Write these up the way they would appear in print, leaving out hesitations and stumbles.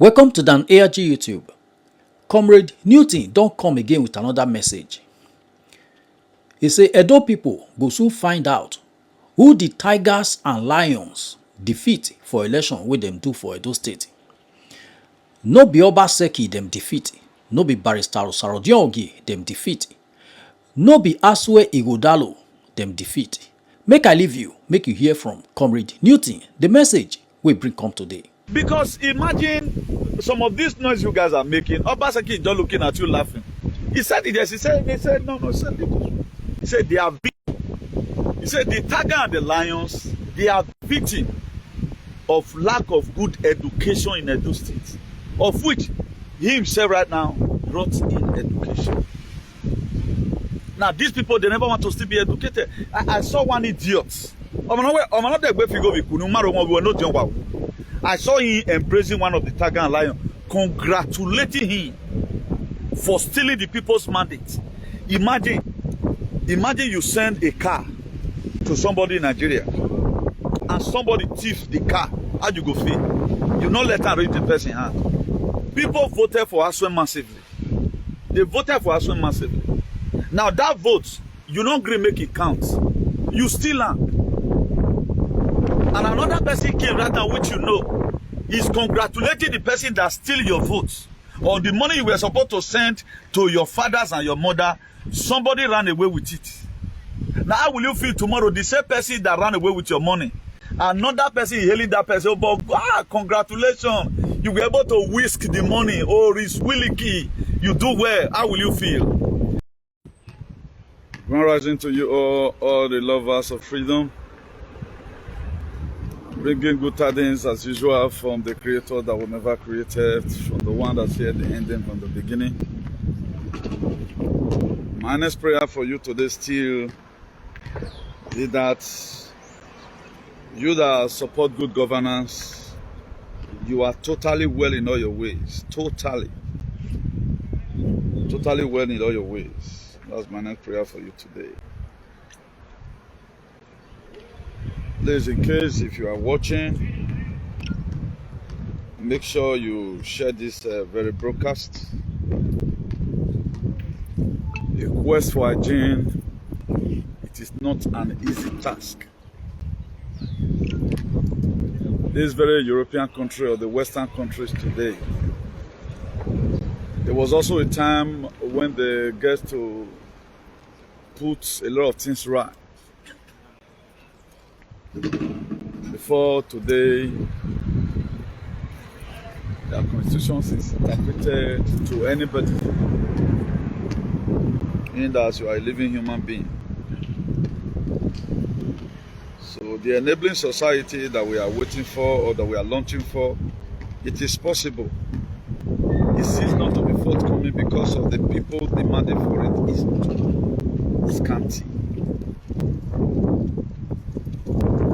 Welcome to Dan ARG YouTube. Comrade Newton don't come again with another message. He say Edo people go soon find out who the tigers and lions defeat for election wey dem do for Edo State. No be Obaseki dem defeat, no be Barrister OGIE dem defeat, no be ASUE IGHODARO dem defeat. Make I leave you, make you hear from Comrade Newton, the message we bring come today. Because imagine some of this noise you guys are making. Obaseki is just looking at you laughing. He said it, yes. He said, no, he said it. He said they are victim. He said the tiger and the lions, they are victim of lack of good education in Edo State, of which he himself right now brought in education. Now these people, they never want to still be educated. I saw one idiot. I saw him embracing one of the tiger and lion, congratulating him for stealing the people's mandate. Imagine you send a car to somebody in Nigeria and somebody thieves the car. How you go feel? You not let her reach the person's hand. People voted for ASUE massively. They voted for ASUE massively. Now that vote, you don't agree make it count. You steal am. And another person came right now, which you know, is congratulating the person that steal your votes. Or the money you were supposed to send to your fathers and your mother, somebody ran away with it. Now how will you feel tomorrow? The same person that ran away with your money, another person hailing that person, but congratulations, you were able to whisk the money, or it's willy key, you do well. How will you feel? Grand rising to you all the lovers of freedom. Bringing good tidings as usual from the creator that was never created, from the one that said the ending from the beginning. My next prayer for you today still is that you that support good governance, you are totally well in all your ways. Totally well in all your ways. That's my next prayer for you today. Please, in case if you are watching, make sure you share this very broadcast. A quest for hygiene, it is not an easy task. This very European country or the Western countries today, there was also a time when they get to put a lot of things right. Before today, their constitutions is interpreted to anybody, in that you are a living human being. So the enabling society that we are waiting for or that we are launching for, it is possible. It seems not to be forthcoming because of the people demanding for it is too scanty.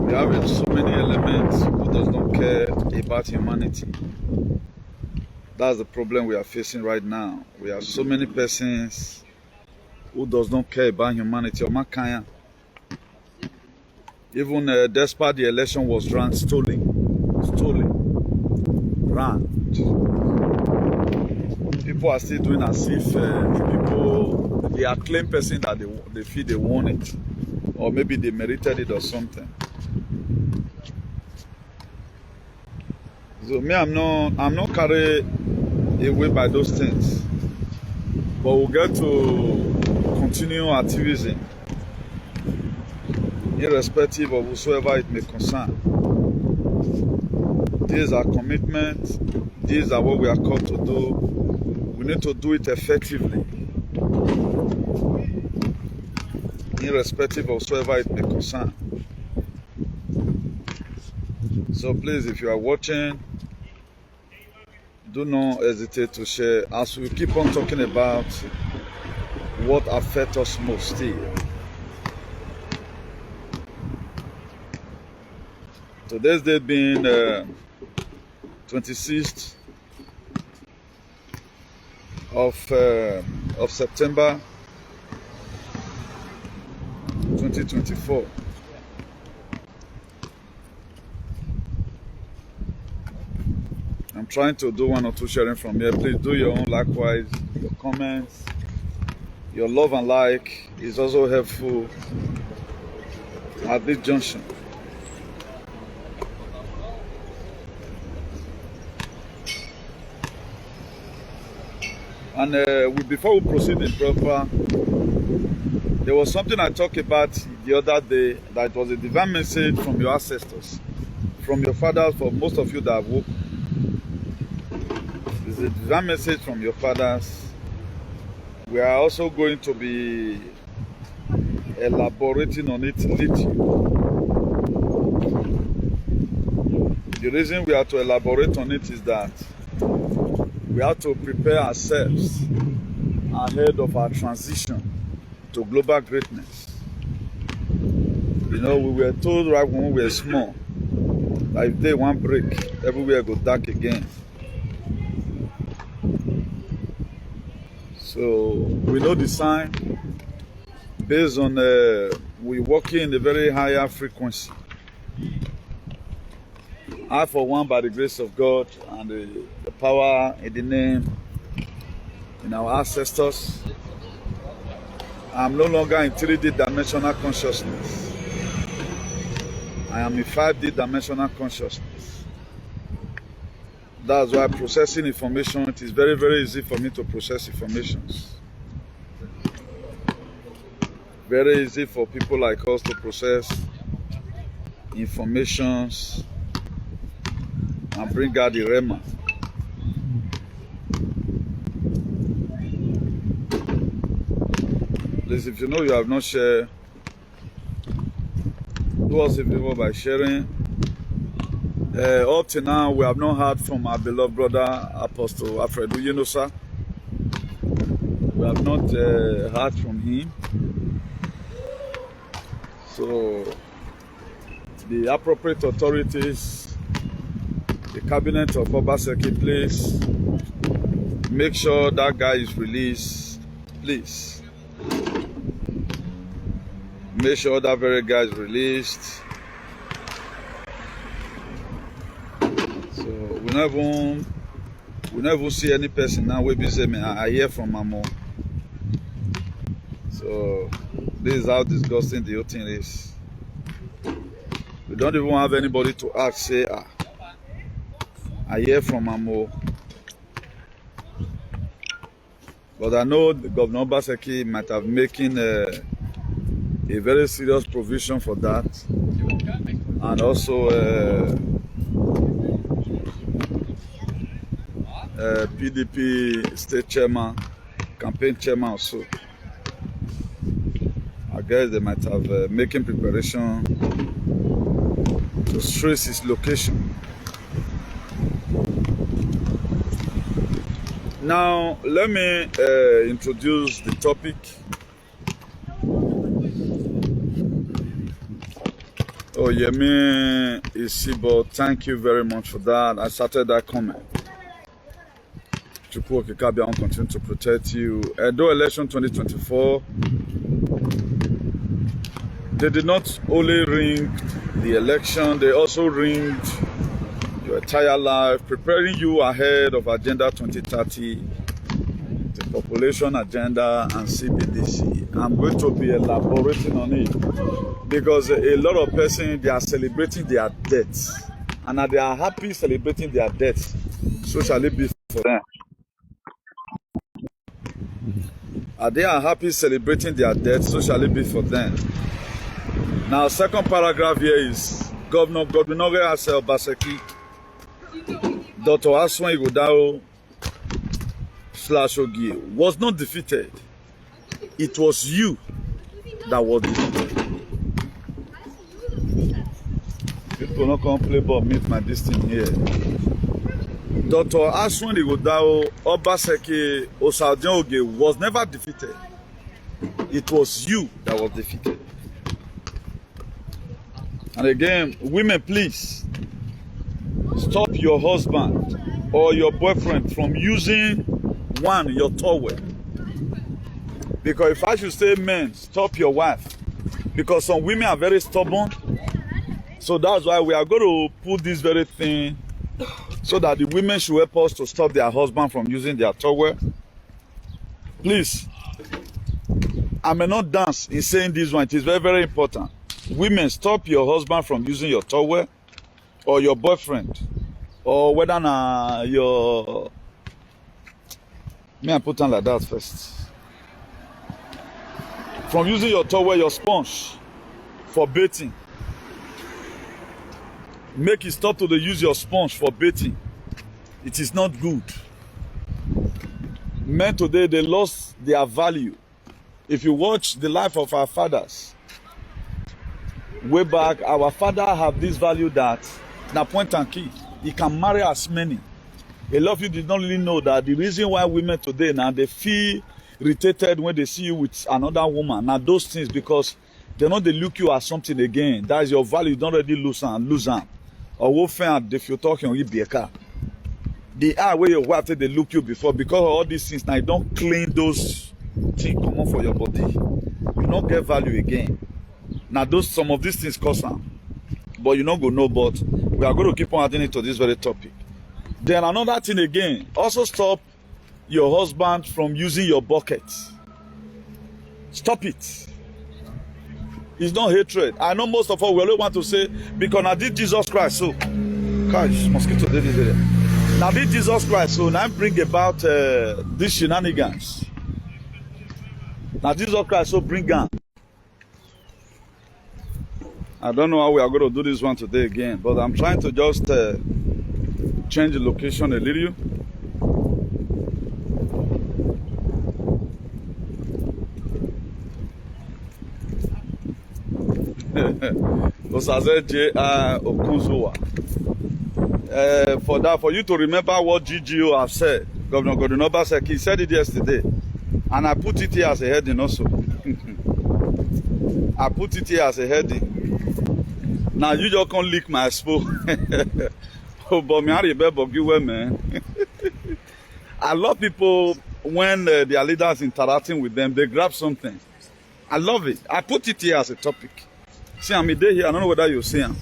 We have so many elements who does not care about humanity. That's the problem we are facing right now. We have so many persons who does not care about humanity. Even despite the election was run, stolen, ran. People are still doing as if the acclaimed person that they feel they won it, or maybe they merited it or something. So me, I'm not carried away by those things. But we'll get to continue activism, irrespective of whosoever it may concern. This is our commitment. These are what we are called to do. We need to do it effectively, irrespective of whosoever it may concern. So please, if you are watching, do not hesitate to share as we keep on talking about what affects us most still. Today's date being 26th of September 2024. trying to do one or two sharing from here. Please do your own likewise. Your comments, your love and like is also helpful at this junction. And before we proceed in proper, there was something I talked about the other day that was a divine message from your ancestors, from your fathers. For most of you that have woke, it's a divine message from your fathers. We are also going to be elaborating on it little. The reason we have to elaborate on it is that we have to prepare ourselves ahead of our transition to global greatness. You know, we were told right when we were small that if day one break, everywhere go dark again. So we know the sign based on we working in a very higher frequency. I, for one, by the grace of God and the power in the name in our ancestors, I'm no longer in 3D dimensional consciousness. I am in 5D dimensional consciousness. That's why processing information, it is very, very easy for me to process informations. Very easy for people like us to process informations and bring out the Rema. Please, if you know you have not shared, do us a favor by sharing. Up to now, we have not heard from our beloved brother, Apostle Alfredo Yunusa. We have not heard from him. So, the appropriate authorities, the cabinet of OBASEKI, please make sure that guy is released, please. Make sure that very guy is released. So we never see any person now. We be saying, I hear from Mamo. So this is how disgusting the whole thing is. We don't even have anybody to ask, say, I hear from Mamo. But I know the Governor Obaseki might have making a very serious provision for that, and also PDP state chairman, campaign chairman also. I guess they might have making preparation to trace his location. Now, let me introduce the topic. Oh, Yemi Isibo, thank you very much for that. I started that comment. Chukwu Okikabi, I will continue to protect you. Edo election 2024, they did not only ring the election, they also ringed your entire life, preparing you ahead of Agenda 2030, the population agenda, and CBDC. I'm going to be elaborating on it because a lot of persons, they are celebrating their deaths, and they are happy celebrating their deaths. So shall it be for them. They are happy celebrating their deaths, so shall it be for them. Now, second paragraph here is Governor Obaseki, Dr. ASUE IGHODARO / OGIE was not defeated. It was you that was defeated. People not come play ball, meet my destiny here. Dr. ASUE IGHODARO Obaseki OGIE was never defeated. It was you that was defeated. And again, women, please stop your husband or your boyfriend from using your towel. Because if I should say men, stop your wife. Because some women are very stubborn. So that's why we are going to put this very thing so that the women should help us to stop their husband from using their towel. Please, I may not dance in saying this one. It is very, very important. Women, stop your husband from using your towel, or your boyfriend, or whether your... May I put on like that first? From using your towel, your sponge for bathing. Make it stop to use your sponge for bathing. It is not good. Men today, they lost their value. If you watch the life of our fathers, way back, our father have this value that, na point and key, he can marry as many. A lot of you did not really know that the reason why women today now, they feel irritated when they see you with another woman. Now those things, because they know they look you as something again. That is your value. You don't already lose them. Or what friend, if you're talking, you be a car. The eye where your wife they look you before, because of all these things, now you don't clean those things come on for your body. You don't get value again. Now some of these things cost them. But you don't go know, but we are going to keep on adding it to this very topic. Then another thing again, also stop your husband from using your bucket. Stop it. It's not hatred. I know most of us we only want to say, because I did Jesus Christ, so gosh, mosquito did this. Now did Jesus Christ, so now bring about these shenanigans. Now Jesus Christ, so bring down. I don't know how we are going to do this one today again, but I'm trying to just change the location a little. For you to remember what GGO have said, Governor Godwin Obaseki, he said it yesterday, and I put it here as a heading also. I put it here as a heading. Now you just can't leak my expo. Oh, but me, I remember you, man. I love people when their leaders interacting with them, they grab something. I love it. I put it here as a topic. See, I'm here. I don't know whether you see him.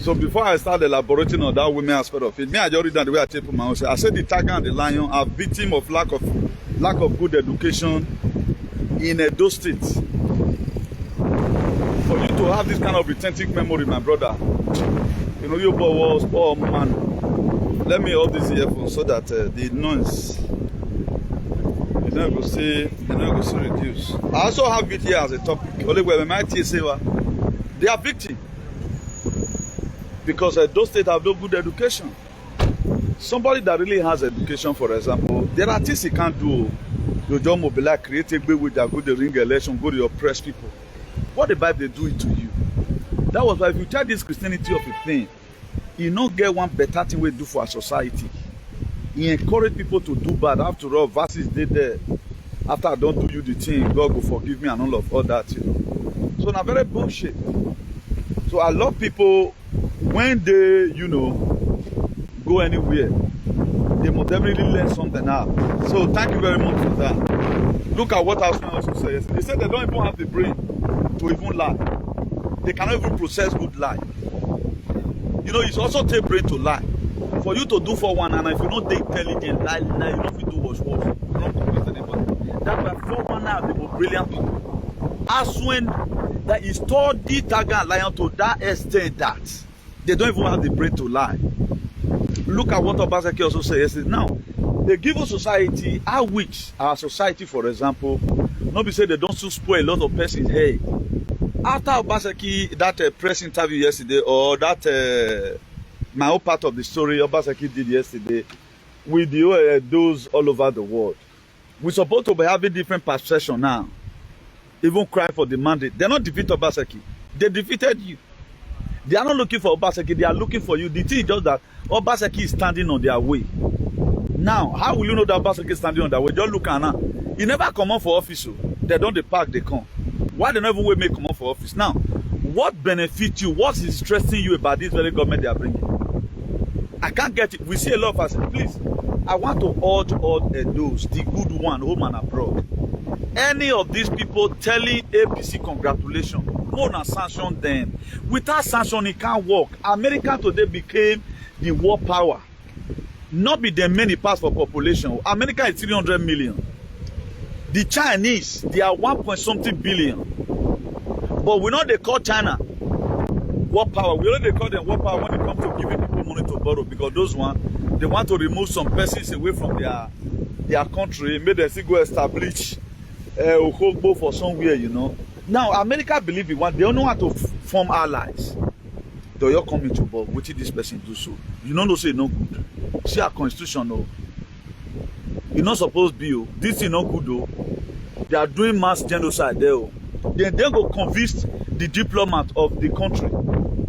So before I start elaborating on that women aspect of it, me, I just read that the way I take my own. I said the tiger and the lion are victim of lack of good education in Edo State. For you to have this kind of authentic memory, my brother, you know, your boy was, oh man, let me hold this earphone so that the noise, you're not going to see reduce. I also have it here as a topic. Only where my say they are victims because those states have no good education. Somebody that really has education, for example, there are things he can't do. You just mobilize, create a way with that go to ring election, go to oppress people. What the Bible they do it to you? That was why if you tell this Christianity of a thing, you don't get one better thing we do for our society. He encourage people to do bad. After all, verses they there. After I don't do you the thing, God will forgive me and all of all that, you know. So now very bullshit. So I love people when they, you know, go anywhere. They must definitely learn something out. So thank you very much for that. Look at what ASUE also says. They said they don't even have the brain to even lie. They cannot even process good lie. You know, it's also take brain to lie. For you to do for one, and if you're not intelligent, lie, you don't have to do wash. You don't convince anybody. That's why 419 are the most brilliant people. ASUE that is study tiger and lion to that extent that they don't even have the brain to lie. Look at what Obaseki also says. Now, they give us society, our society, for example, not be say they don't spoil a lot of persons' head. After Obaseki, that press interview yesterday, or that my own part of the story Obaseki did yesterday, with those all over the world, we're supposed to be having different perception now. Even cry for the mandate. They're not defeating Obaseki. They defeated you. They are not looking for Obaseki. They are looking for you. The thing is just that Obaseki is standing on their way. Now, how will you know that Obaseki is standing on their way? Just look at now. He never come on for office. So they don't the park, they come. Why they never will make come on for office? Now, what benefits you? What is stressing you about this very government they are bringing? I can't get it. We see a lot of us. Please, I want to urge all those, the good one, home and abroad. Any of these people telling APC congratulations, go and sanction them. Without sanction, it can't work. America today became the world power. Not be the many pass for population. America is 300 million. The Chinese, they are 1 point something billion. But we know they call China world power. We know they call them world power when it comes to giving people money to borrow, because those one, they want to remove some persons away from their country, make them still go establish Uhogbo for somewhere, you know. Now, America believe it one, they don't know how to form allies. They all come into war. What did this person do so? You don't know say no good. See our constitution, no. It's not supposed to be. Oh. This is not good, though. They are doing mass genocide there. Oh. Then they go convince the diplomat of the country.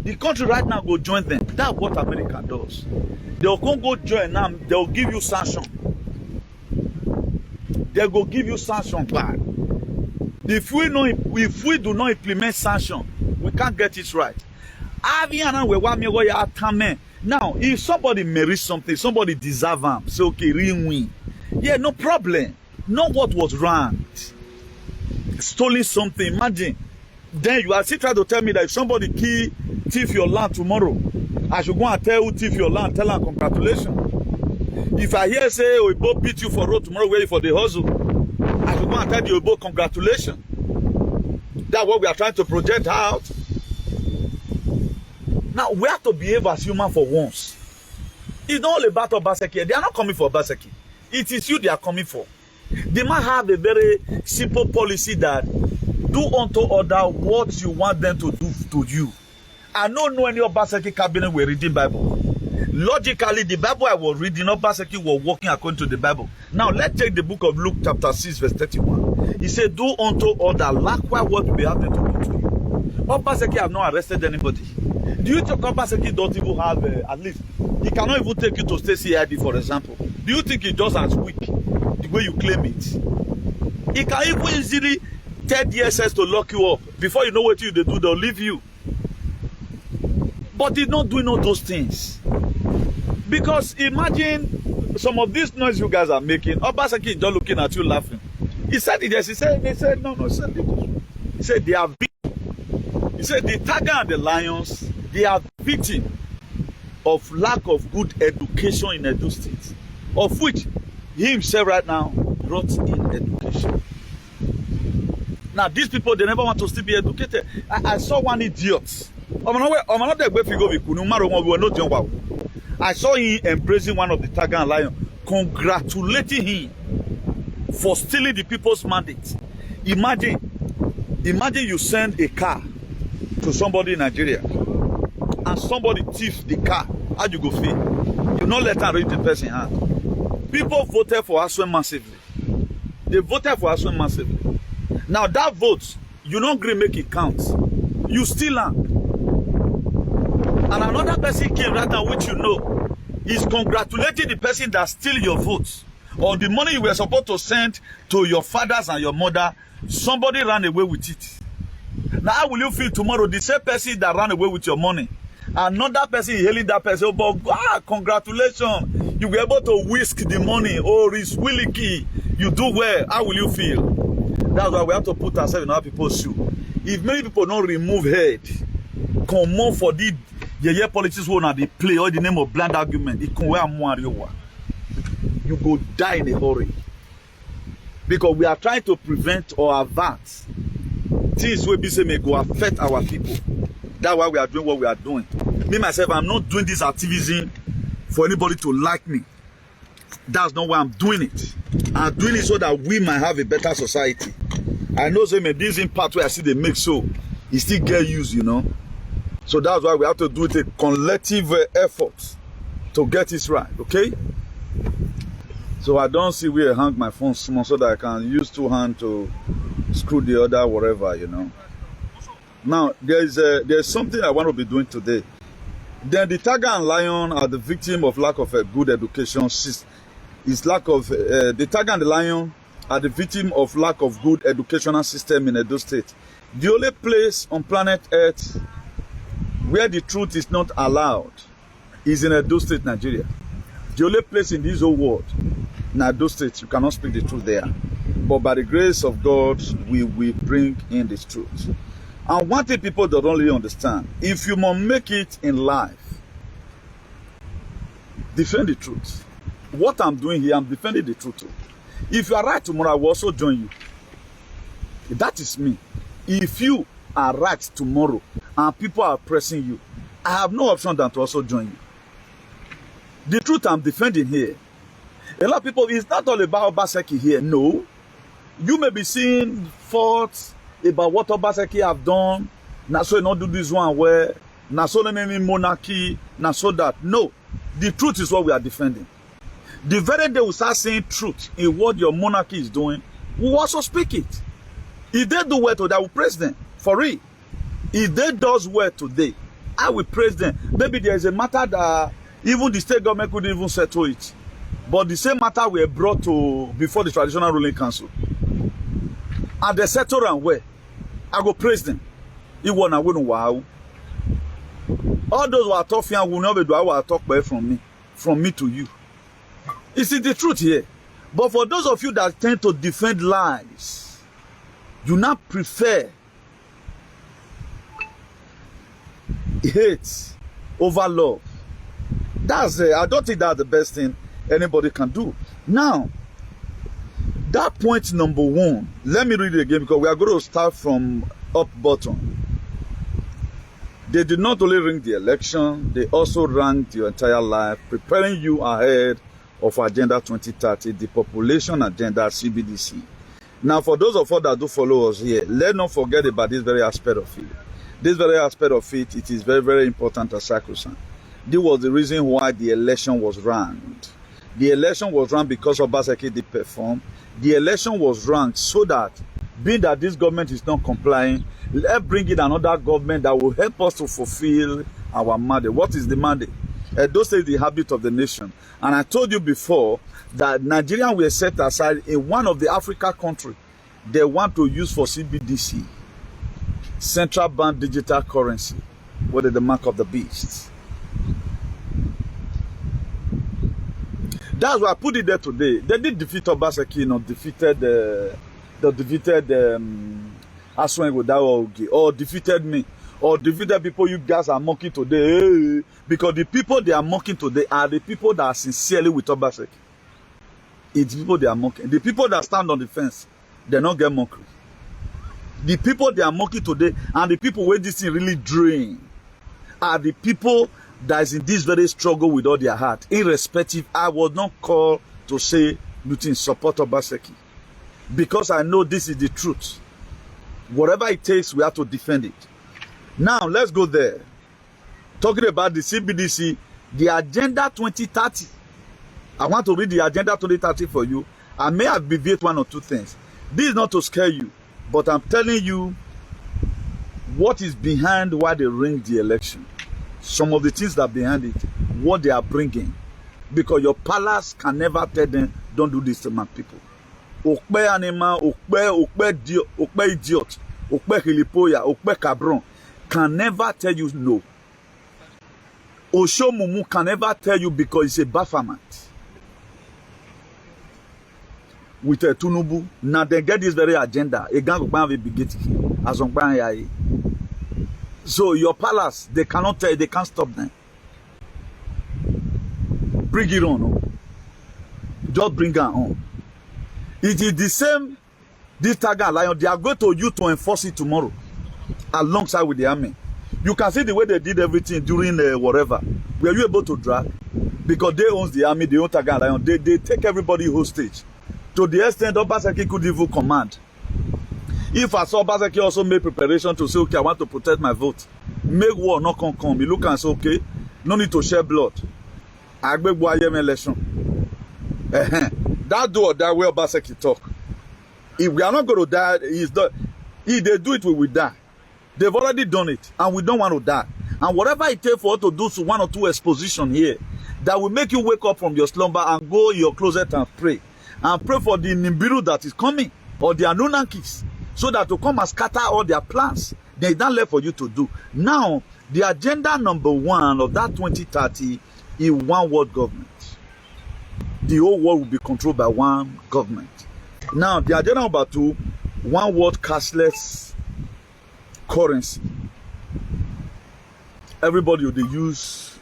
The country right now go join them. That's what America does. They'll come go join them. They'll give you sanction. They go give you sanction back. If we do not implement sanction, we can't get it right. Now, if somebody merits something, somebody deserve them, say okay, win. Yeah, no problem. Know what was wrong. Stolen something. Imagine. Then you are still trying to tell me that if somebody thief your land tomorrow, I should go and tell who thief your land, tell them congratulations. If I hear say Oibo beat you for road tomorrow, wait for the hustle, I should go and tell the Oibo congratulations. That's what we are trying to project out. Now we have to behave as human for once. It's not all about Obaseki. They are not coming for Obaseki. It is you they are coming for. They might have a very simple policy that do unto other what you want them to do to you. I don't know any Obaseki cabinet were reading Bible. Logically, the Bible I was reading, Obaseki was working according to the Bible. Now, let's take the book of Luke chapter 6 verse 31. He said, do unto other likewise what we have them to do to you. Obaseki have not arrested anybody. Do you think Obaseki don't even have, at least, he cannot even take you to state CID, for example. Do you think he just as weak the way you claim it? He can even easily tell DSS to lock you up. Before you know what you do, they'll leave you. But he's not doing all those things. Because imagine some of this noise you guys are making. Obaseki is just looking at you laughing. He said it, yes. He said, no. He said they are victims. He said the tiger and the lions, they are victims of lack of good education in Edo State, of which he himself right now brought in education. Now these people, they never want to still be educated. I saw one idiot. I saw him embracing one of the tiger and lion, congratulating him for stealing the people's mandate. Imagine you send a car to somebody in Nigeria and somebody thieves the car. How you go feel? You not let her read the person's hand. People voted for ASUE massively. They voted for ASUE massively. Now that vote, you don't agree make it count. You steal am. And another person came right now, which you know, is congratulating the person that steal your votes. Or the money you were supposed to send to your fathers and your mother, somebody ran away with it. Now how will you feel tomorrow? The same person that ran away with your money, another person hailing that person, oh, but congratulations, you were able to whisk the money, or it's willy key, you do well. How will you feel? That's why we have to put ourselves in other people's shoes. If many people don't remove head, come on for the politics who now they play all the name of blind argument, it can wear more you go die in a hurry. Because we are trying to prevent or avert things where BC may go affect our people. That's why we are doing what we are doing. Me myself, I'm not doing this activism for anybody to like me. That's not why I'm doing it. I'm doing it so that we might have a better society. I know some of this impact where I see they make so it still get used, you know. So that's why we have to do it a collective effort to get it right, okay? So I don't see where I hang my phone small so that I can use two hands to screw the other, whatever, you know. Now, there's something I want to be doing today. Then the tiger and lion are the victim of lack of a good education. Is lack of the tiger and the lion are the victim of lack of good educational system in Edo State. The only place on planet Earth where the truth is not allowed is in Edo State, Nigeria. The only place in this whole world, in Edo State, you cannot speak the truth there. But by the grace of God, we will bring in this truth. And one thing people don't really understand, if you must make it in life, Defend the truth. What I'm doing here, I'm defending the truth. If you are right tomorrow, I will also join you. That is me. If you are right tomorrow and people are pressing you, I have no option than to also join you. The truth I'm defending here. A lot of people, it's not all about OBASEKI here. No. You may be seeing faults about what OBASEKI have done. Now so you not do this one where, now so they name monarchy, now so that. No. The truth is what we are defending. The very day we start saying truth in what your monarchy is doing, we will also speak it. If they do well today, I will praise them. For real. If they does well today, I will praise them. Maybe there is a matter that even the state government couldn't even settle it. But the same matter were brought to before the traditional ruling council. And they settle and where? I go praise them. It won't wow. All those who are talking will not be do I will talk by from me to you. You see the truth here. But for those of you that tend to defend lies, you now prefer hate over love. That's I don't think that's the best thing anybody can do. Now, that point number one, let me read it again because we are going to start from up bottom. They did not only ring the election, they also ranked your entire life, preparing you ahead of Agenda 2030, the population agenda CBDC. Now, for those of us that do follow us here, let's not forget about this very aspect of it. This very aspect of it, it is very, very important as sacrosanct. This was the reason why the election was ranked. The election was ranked because OBASEKI did perform. The election was ranked so that, being that this government is not complying, let's bring in another government that will help us to fulfill our mandate. What is the mandate? Those say the habit of the nation. And I told you before that Nigeria will set aside in one of the Africa countries they want to use for CBDC, central bank digital currency, what is the mark of the beast. That's why I put it there today. They did defeat OBASEKI, not defeated ASUE IGHODARO OGIE, or defeated me, or defeated people you guys are mocking today. Because the people they are mocking today are the people that are sincerely with OBASEKI. It's the people they are mocking. The people that stand on the fence, they don't get mockery. The people they are mocking today and the people where this thing really drain are the people that is in this very struggle with all their heart. Irrespective, I was not called to say nothing support OBASEKI. Because I know this is the truth. Whatever it takes, we have to defend it. Now, let's go there. Talking about the CBDC, the Agenda 2030. I want to read the Agenda 2030 for you. I may abbreviate one or two things. This is not to scare you, but I'm telling you what is behind why they ring the election. Some of the things that are behind it, what they are bringing. Because your palace can never tell them, don't do this to my people. Okpe animal, okpe idiot, okpe hilipoya, okpe cabron can never tell you no. Osho Mumu can never tell you because it's a bafferment. With a Tunubu, now they get this very agenda. A gang of a bigate as on. So your palace, they cannot tell you, they can't stop them. Bring it on. No? Just bring it on. It is the same, this Tiger Lion, they are going to use to enforce it tomorrow, alongside with the army. You can see the way they did everything during whatever. Were you able to drag? Because they own the army, they own Tiger Lion, they take everybody hostage. To the extent OBASEKI could even command. If I saw OBASEKI also made preparation to say, okay, I want to protect my vote, make war not come. You look and say, okay, no need to share blood. I beg why election. That do or die where OBASEKI talk. If we are not going to die, if they do it, we will die. They've already done it, and we don't want to die. And whatever it takes for us to do one or two exposition here, that will make you wake up from your slumber and go in your closet and pray. And pray for the Nimbiru that is coming, or the Anunnakis, so that to come and scatter all their plans. There is not left for you to do. Now, the agenda number one of that 2030 is one world government. The whole world will be controlled by one government. Now, the agenda number two, one world cashless currency. Everybody will use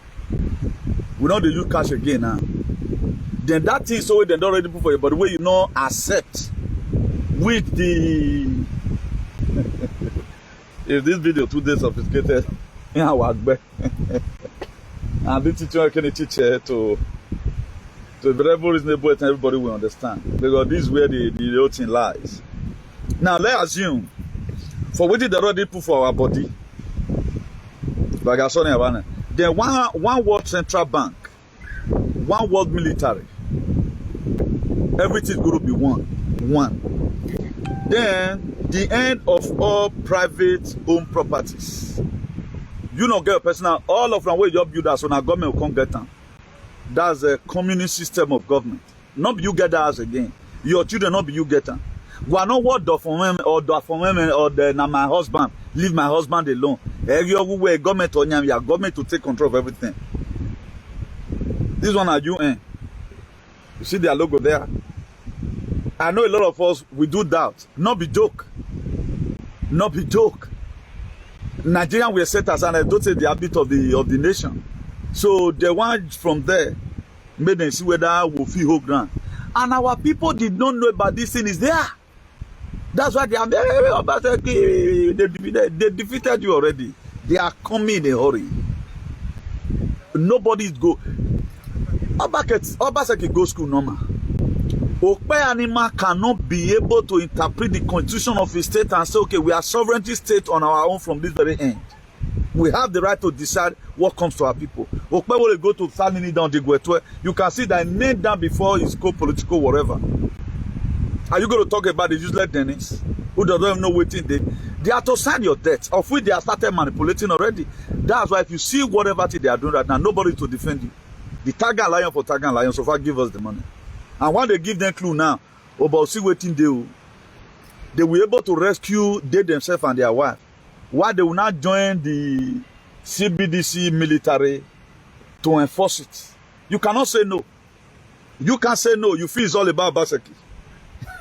We know they use cash again now. Then that thing so they don't already put for you, but the way you know accept with the if this video 2 days sophisticated, yeah, work back. And this teacher can teach to be very reasonable and everybody will understand. Because this is where the whole thing lies. Now let's assume for what did they already put for our body. Like I saw in then one world central bank, one world military. Everything is going to be one. Then the end of all private owned properties. You don't get a personal, all of them where you build that, so now government will come get them. That's a communist system of government. Not be you get that as again. Your children not be you get them. We are not what do for women or now my husband. Leave my husband alone. Every government on your government to take control of everything. This one are UN. You see their logo there. I know a lot of us we do doubt. Not be joke. Not be joke. Nigerian were set as an adopted the habit of the nation. So the one from there made them see whether we'll feel whole ground. And our people did not know about this thing is there. That's why they are they defeated you already. They are coming in a hurry. Nobody's go. Obaseki go school normal. Okpe Anima cannot be able to interpret the constitution of a state and say, okay, we are sovereignty state on our own from this very end. We have the right to decide what comes to our people. Okpe will go to Salini down the Gwetwe. You can see that name down before his co-political whatever. Are you going to talk about the useless Dennis who doesn't even know what they are to sign your debt, of which they have started manipulating already. That's why if you see whatever thing they are doing right now, nobody to defend you. The Tiger and Lion for Tiger and Lion so far give us the money. And when they give them clue now about see what thing they will be able to rescue they themselves and their wife. Why they will not join the CBDC military to enforce it. You cannot say no. You can't say no. You feel it's all about Obaseki.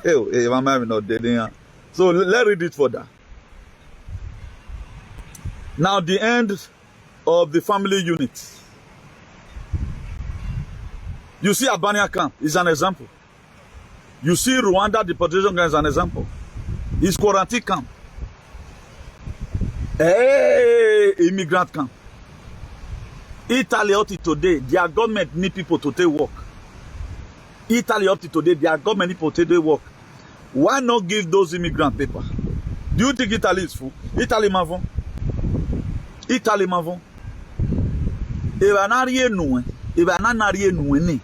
Hey, my man not dead. So let's read it further. Now the end of the family unit. You see Albania camp is an example. You see Rwanda deportation camp is an example. It's quarantine camp. Hey, immigrant camp. Italy up to today, their government need people to take work. Italy up to today, their government need people to take work. Why not give those immigrant paper? Do you think Italy is full? Italy mavon. Italy mavon. If an area no, if an area no ni.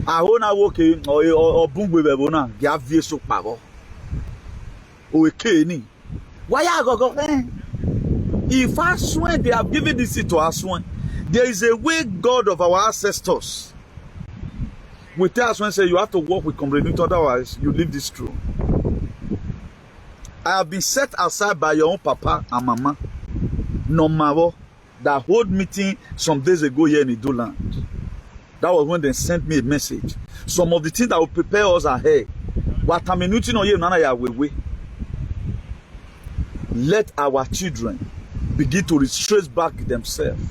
Ahona woke or bungwe bebona, gavie so pavo. O ni. Why are go? If ASUE they have given this to ASUE, there is a way God of our ancestors. We tell ASUE say you have to work with community, otherwise you leave this true. I have been set aside by your own papa and mama, Nomavo, that hold meeting some days ago here in Idoland. That was when they sent me a message. Some of the things that will prepare us ahead. Let our children begin to retrace back themselves.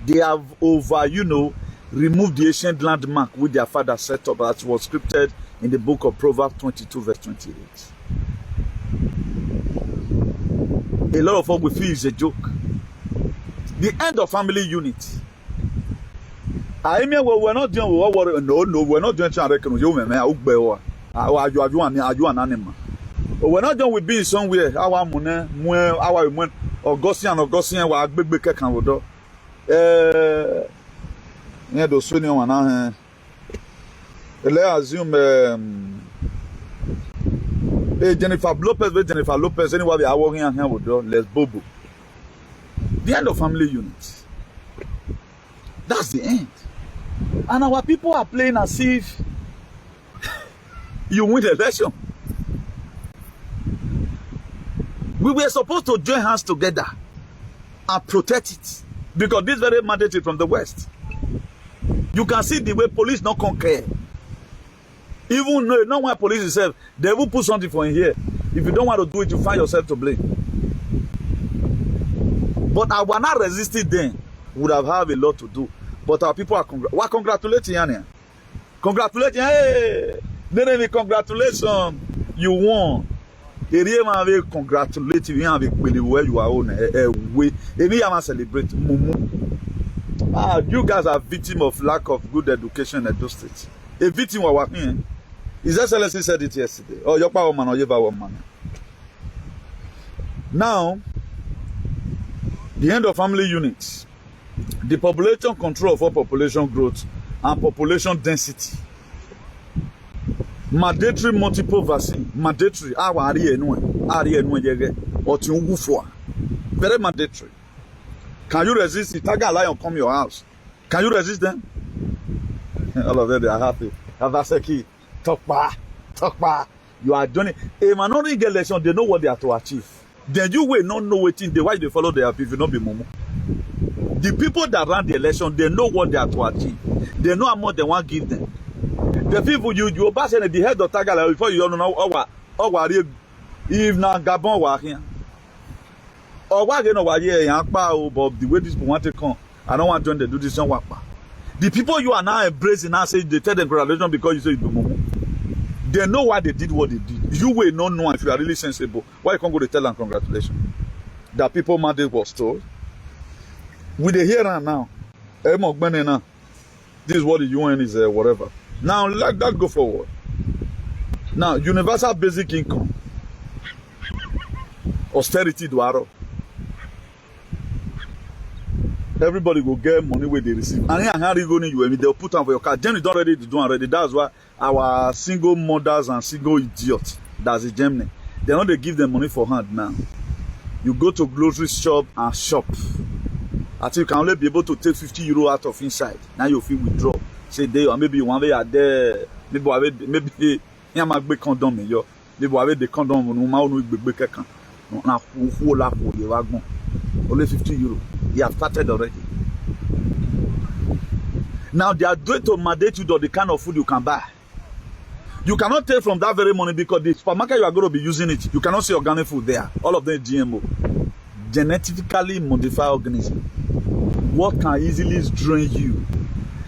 They have removed the ancient landmark which their father set up, that was scripted in the book of Proverbs 22 verse 28. A lot of us will feel it's a joke. The end of family unit. I mean, we're not doing what no, we're not doing we're not done with being somewhere. Our money, our money, Augustine, our big can do. Yeah, those senior one. Let's assume Jennifer Lopez, anyway, they are working here with Les Bobo. The end of family unit. That's the end. And our people are playing as if you win the election. We were supposed to join hands together and protect it. Because this very mandate is from the West. You can see the way police not care. Even though not why police itself, they will put something for in here. If you don't want to do it, you find yourself to blame. But I was not resisting then. Would have had a lot to do. But our people are congratulating you. Congratulating, hey, Nenemi, congratulations, you won. Eri ma ve congratulate you and believe where you are on way. Emi ma celebrate mumu. Ah, you guys are victim of lack of good education in those states. A victim of what? His Excellency said it yesterday. Oh, your power man or your power man. Now, the end of family units, the population control for population growth and population density. Mandatory multiple vaccine. Mandatory. Very mandatory. Can you resist the tiger lion come your house? Can you resist them? All of them, they are happy. OBASEKI, talk. You are doing it. A minority election, they know what they are to achieve. Then you will not know what why they follow their people, not be momo. The people that run the election, they know what they are to achieve. They know how much they want to give them. The people you pass in the head of Tagala before you don't know if now Gabon were here. Or why you know why but the way these people want to come, I don't want to join the do this one. The people you are now embracing now say they tell them congratulations because you say it's momo. They know why they did what they did. You will not know if you are really sensible. Why you can't go to tell them congratulations? That people mandate was told. With the here and now, this is what the UN is, whatever. Now, let that go forward. Now, universal basic income. Austerity duaro. Everybody will get money where they receive. And here, they'll put on for your card. Germany don't ready to do already. That's why our single mothers and single idiots, that's the Germany. They know they give them money for hand now. You go to grocery shop and shop. I think you can only be able to take 50 euro out of inside. Now you feel withdraw. Say they or maybe one way are there. Maybe you might be condom in your. Maybe I the condom no ma no be kekan. Na who la for the wagon. Only 50 euro. You have started already. Now they are going to mandate you to the kind of food you can buy. You cannot take from that very money because the supermarket you are going to be using it. You cannot see organic food there. All of them GMO. Genetically modified organism. What can easily drain you?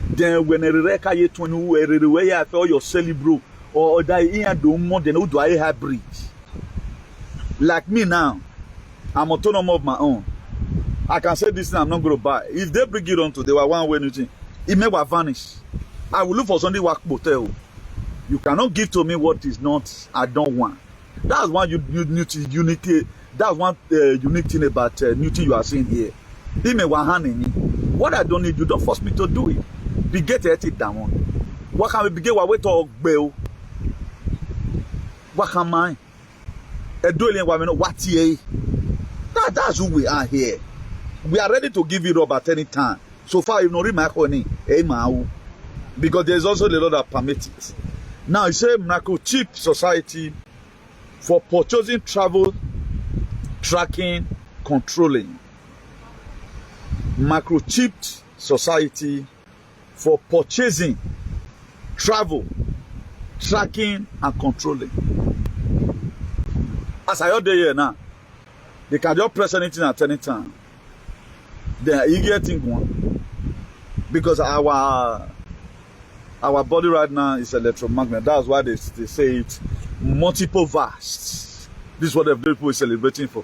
Then when a reka ye 20 way I feel your celebro or that in do more than do I hybrid. Like me now, I'm autonomous of my own. I can say this thing I'm not going to buy. If they bring it on to they were one way anything, it may vanish. I will look for something work hotel. You cannot give to me what is not I don't want. That's one unity. That's one unique thing about new thing you are seeing here. What I don't need, you don't force me to do it. We get it down. What can we begin with talk bell? What can I? That's who we are here. We are ready to give it up at any time. So far, you know, because there's also the law that permits it. Now, it's a microchip society for purchasing, travel, tracking, controlling. Microchipped society for purchasing, travel, tracking, and controlling. As I heard here now, they can just press anything at any time. They are getting one because our body right now is electromagnet. That's why they say it multiple vast. This is what the people is celebrating for.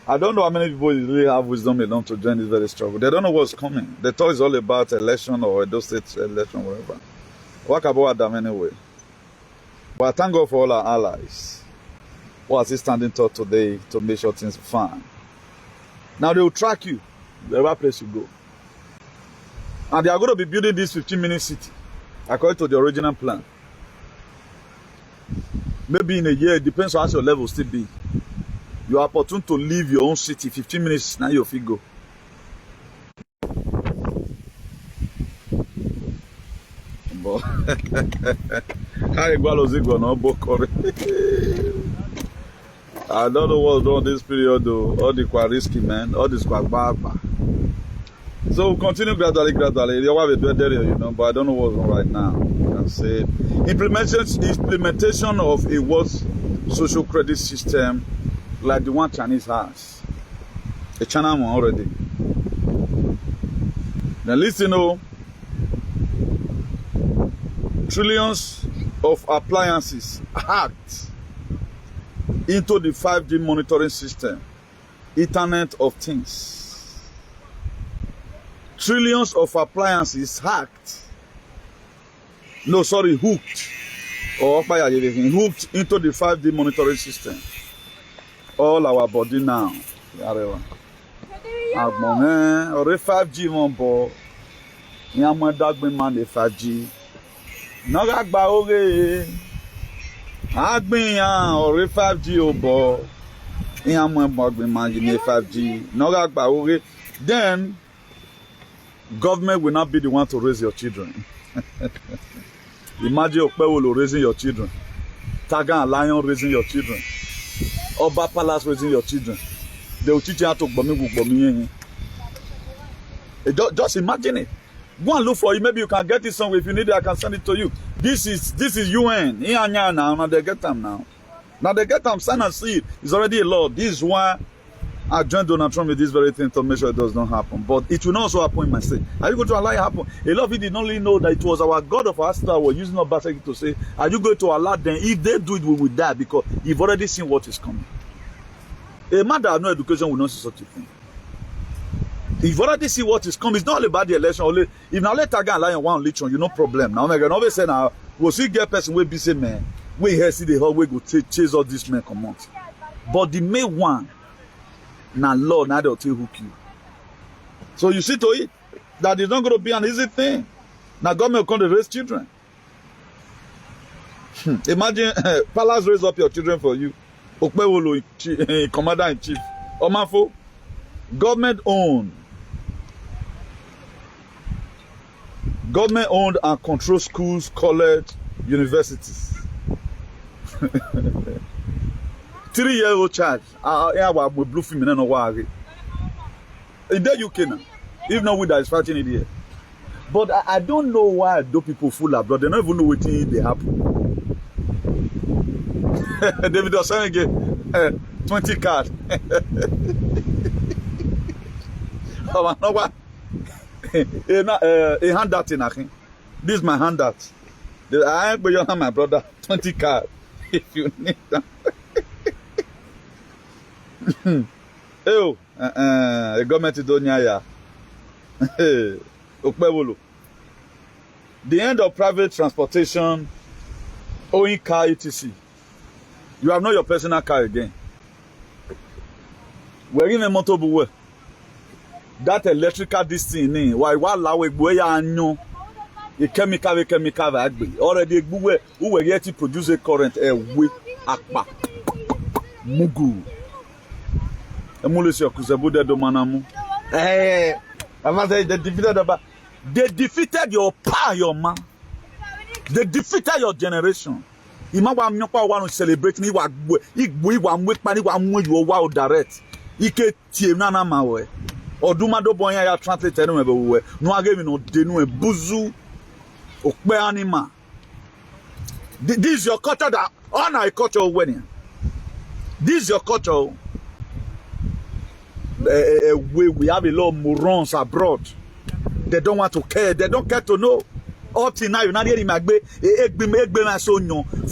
I don't know how many people really have wisdom enough to join this very struggle. They don't know what's coming. They thought it's all about election or those state election, whatever. What about them anyway? But I thank God for all our allies who are still standing tall today to make sure things are fine. Now they will track you wherever place you go. And they are going to be building this 15-minute city according to the original plan. Maybe in a year, it depends on how your level still be. You are opportune to leave your own city 15 minutes now your feet go. I don't know what's wrong this period though. All the quite risky, man. All this quite bad. So we'll continue gradually. You know, but I don't know what's wrong right now. I can say implementation of a worse social credit system like the one Chinese has. a China one already. Now listen, trillions of appliances hacked into the 5G monitoring system, Internet of Things. Trillions of appliances hacked. No, sorry, hooked. Or hooked into the 5G monitoring system. All our body now. Agbon, or 5G one ball. Yama dagbe man the 5G. Noga gba oge. Agbin ya or 5G obo. Yama dagbe man the 5G. Noga gba oge. Then government will not be the one to raise your children. Imagine Okpewolo raising your children. Taga and Lion raising your children. Oba Palace raising your children. They will teach you how to bomi. Just imagine it. Go and look for it. Maybe you can get it somewhere. If you need it, I can send it to you. This is UN. Now they get them now. Now they get them. Sign and see it. It's already a law. This is why I joined Donald Trump with this very thing to make sure it does not happen. But it will not also happen in my state. Are you going to allow it happen? A lot of people did not really know that it was our God of our star were using OBASEKI to say, are you going to allow them? If they do it, we will die because you've already seen what is coming. A man that has no education will not see such a thing. If you already see what is coming, it's not only about the election. Only if now let Taga and Lion one election, you no problem. Now I can always say now, we'll see get person will be say man, we here see the whole way go chase all these men come out. But the main one, now law, now they'll hook you. So you see to it that it's not going to be an easy thing. Now government will come to raise children. Imagine Palace raise up your children for you. Okpewolo, commander in chief. Omafo, government owned. Government owned and controlled schools, college, universities. 3-year-old child. Blue film in the UK now. If not, we that is fighting it here. But I don't know why those people full abroad. They don't even know what they happen. David was saying again, 20 cards. Oh, no, what? A handout in Akin. This is my handout. I ain't going to my brother 20 cards if you need them. Oh, the government is doing ya. Okpewolo. The end of private transportation, owing car etc. You have not your personal car again. We're in a motorboy. That electrical this thing, why allow a boy and a chemical agbe. Already who were yet to produce a current a weak akpa. Mugu. Emulation kuzabude do manamu. They defeated your power, your man. They defeated your generation. Imagine I'm not want to celebrate me. Wa mwek pani wa mwe you wa direct. Ike tie na na mawe. Oduma do bonya ya translate no mebe we. No age mi no denu e buzu okpe anima. This is your culture that on our culture when. This is your culture. We have a lot of morons abroad. They don't want to care. They don't care to know. Up till now, you not hearing Magbe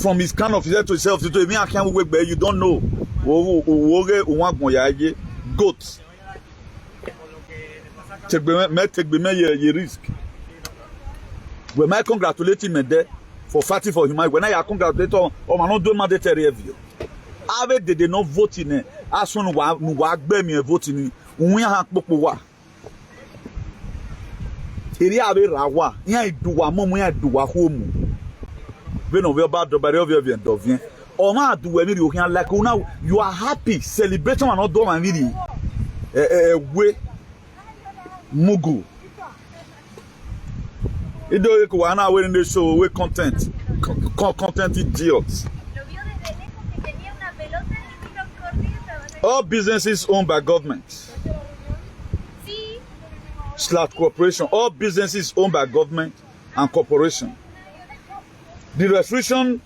from his kind of to himself to me. I can't wait, but you don't know. Goats. Take me risk. When I congratulate him there for fighting for humanity, when I congratulate him, I not do mandatory review. Avec they not vote in as soon as me vote in we have popo iri abe rawa yan iduwa mo yan iduwa home we no we about do bari of your dovien o ma aduwa mi ri o kan like now you are happy celebrating and not do man really we mugu ido ko wa na we in the show we content idiots. All businesses owned by government / corporation. All businesses owned by government and corporation. The restriction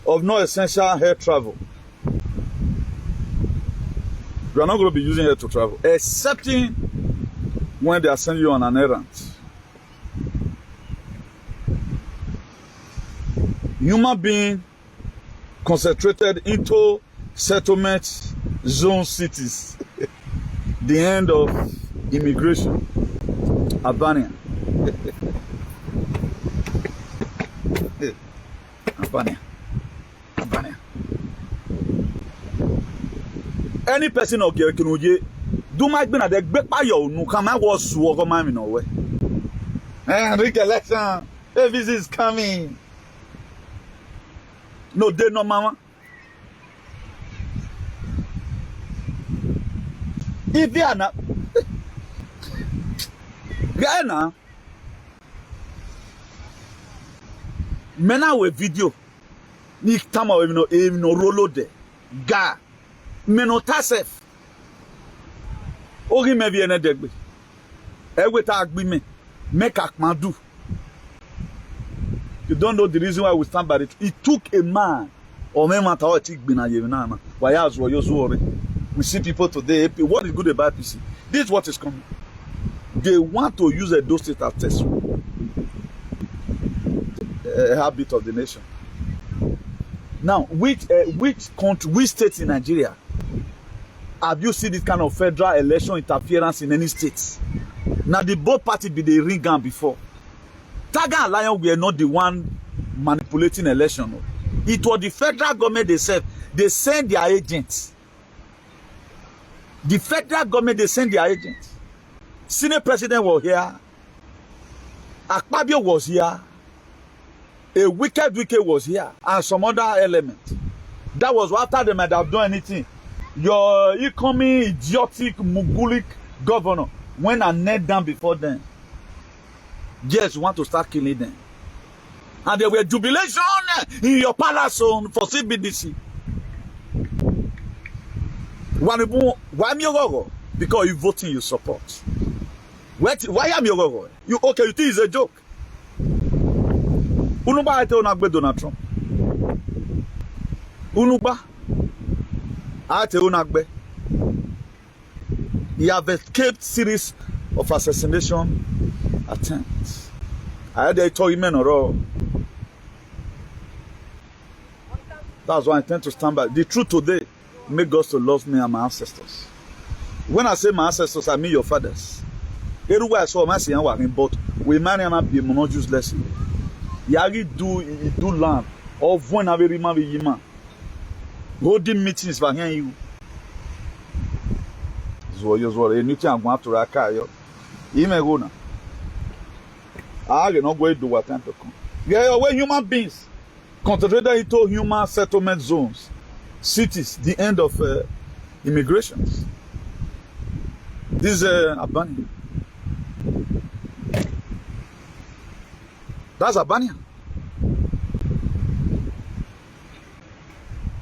of non-essential air travel. You are not going to be using it to travel, excepting when they are sending you on an errand. Human being concentrated into settlement zone cities. The end of immigration. Albania. Albania. Albania. Any person of Gekinuye, do my bin at the Bepayo, no come I was walk my in away. And recollection, a visit is coming. No, they no mama. If they are not, Ghana, mena we video, ni tama we no rolo de, ga, meno tasef. Ogi me viene degbe, ewe ta agbi me, make akmadu. You don't know the reason why we stand by it. It took a man, or me mata o tik bina yevina, why as wo yozuore. We see people today. What is good about PC? This is what is coming. They want to use those states as test habit of the nation. Now, which country, which states in Nigeria have you seen this kind of federal election interference in any states? Now, the both party be the ring gun before. Taga and Lion were not the one manipulating election. It was the federal government themselves. They send their agents. The federal government, they send their agents. Senate president was here. Akpabio was here. A wicked was here. And some other element. That was after they might have done anything. Your incoming idiotic, mugulik governor went and knelt down before them. Yes, you want to start killing them. And there were jubilation in your palace for CBDC. Why me go? Because you voting you support. Why am you go? You okay? You think it's a joke? Unuba ate onagbe Donald Trump. Unuba ate onagbe. He have escaped series of assassination attempts. I had a told him or that's why I tend to stand by. The truth today. Make God to love me and my ancestors. When I say my ancestors, I mean your fathers. Everywhere I saw my son working, but we marry and be not useless. Yagi do land or when I very man be man. Holding meetings for hearing you. So you so you need to go to Rakayo. You may go now. I not going to do what time to come. Yeah, when human beings concentrated into human settlement zones. Cities, the end of immigrations. This is Albania. That's Albania.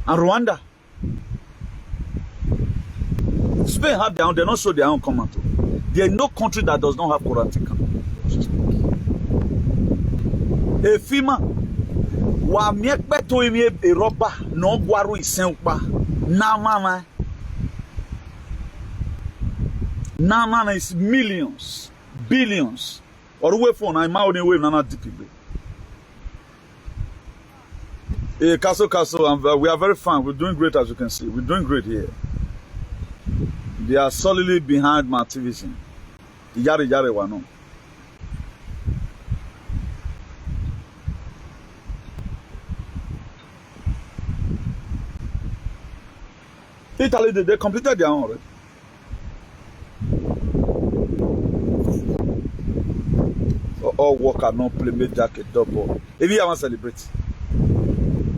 And Rwanda. Spain have their own, they don't show their own command. There is no country that does not have quarantine. A FEMA. Wa miekpe to imi Europa no gwaru isenpa na mama is millions billions or way for na ma only way na DPB castle and we are very fine. We're doing great, as you can see. We're doing great here. They are solidly behind my activism. Yare wano. Italy, they completed their own already. So all worker not play make jacket double. If you want to celebrate.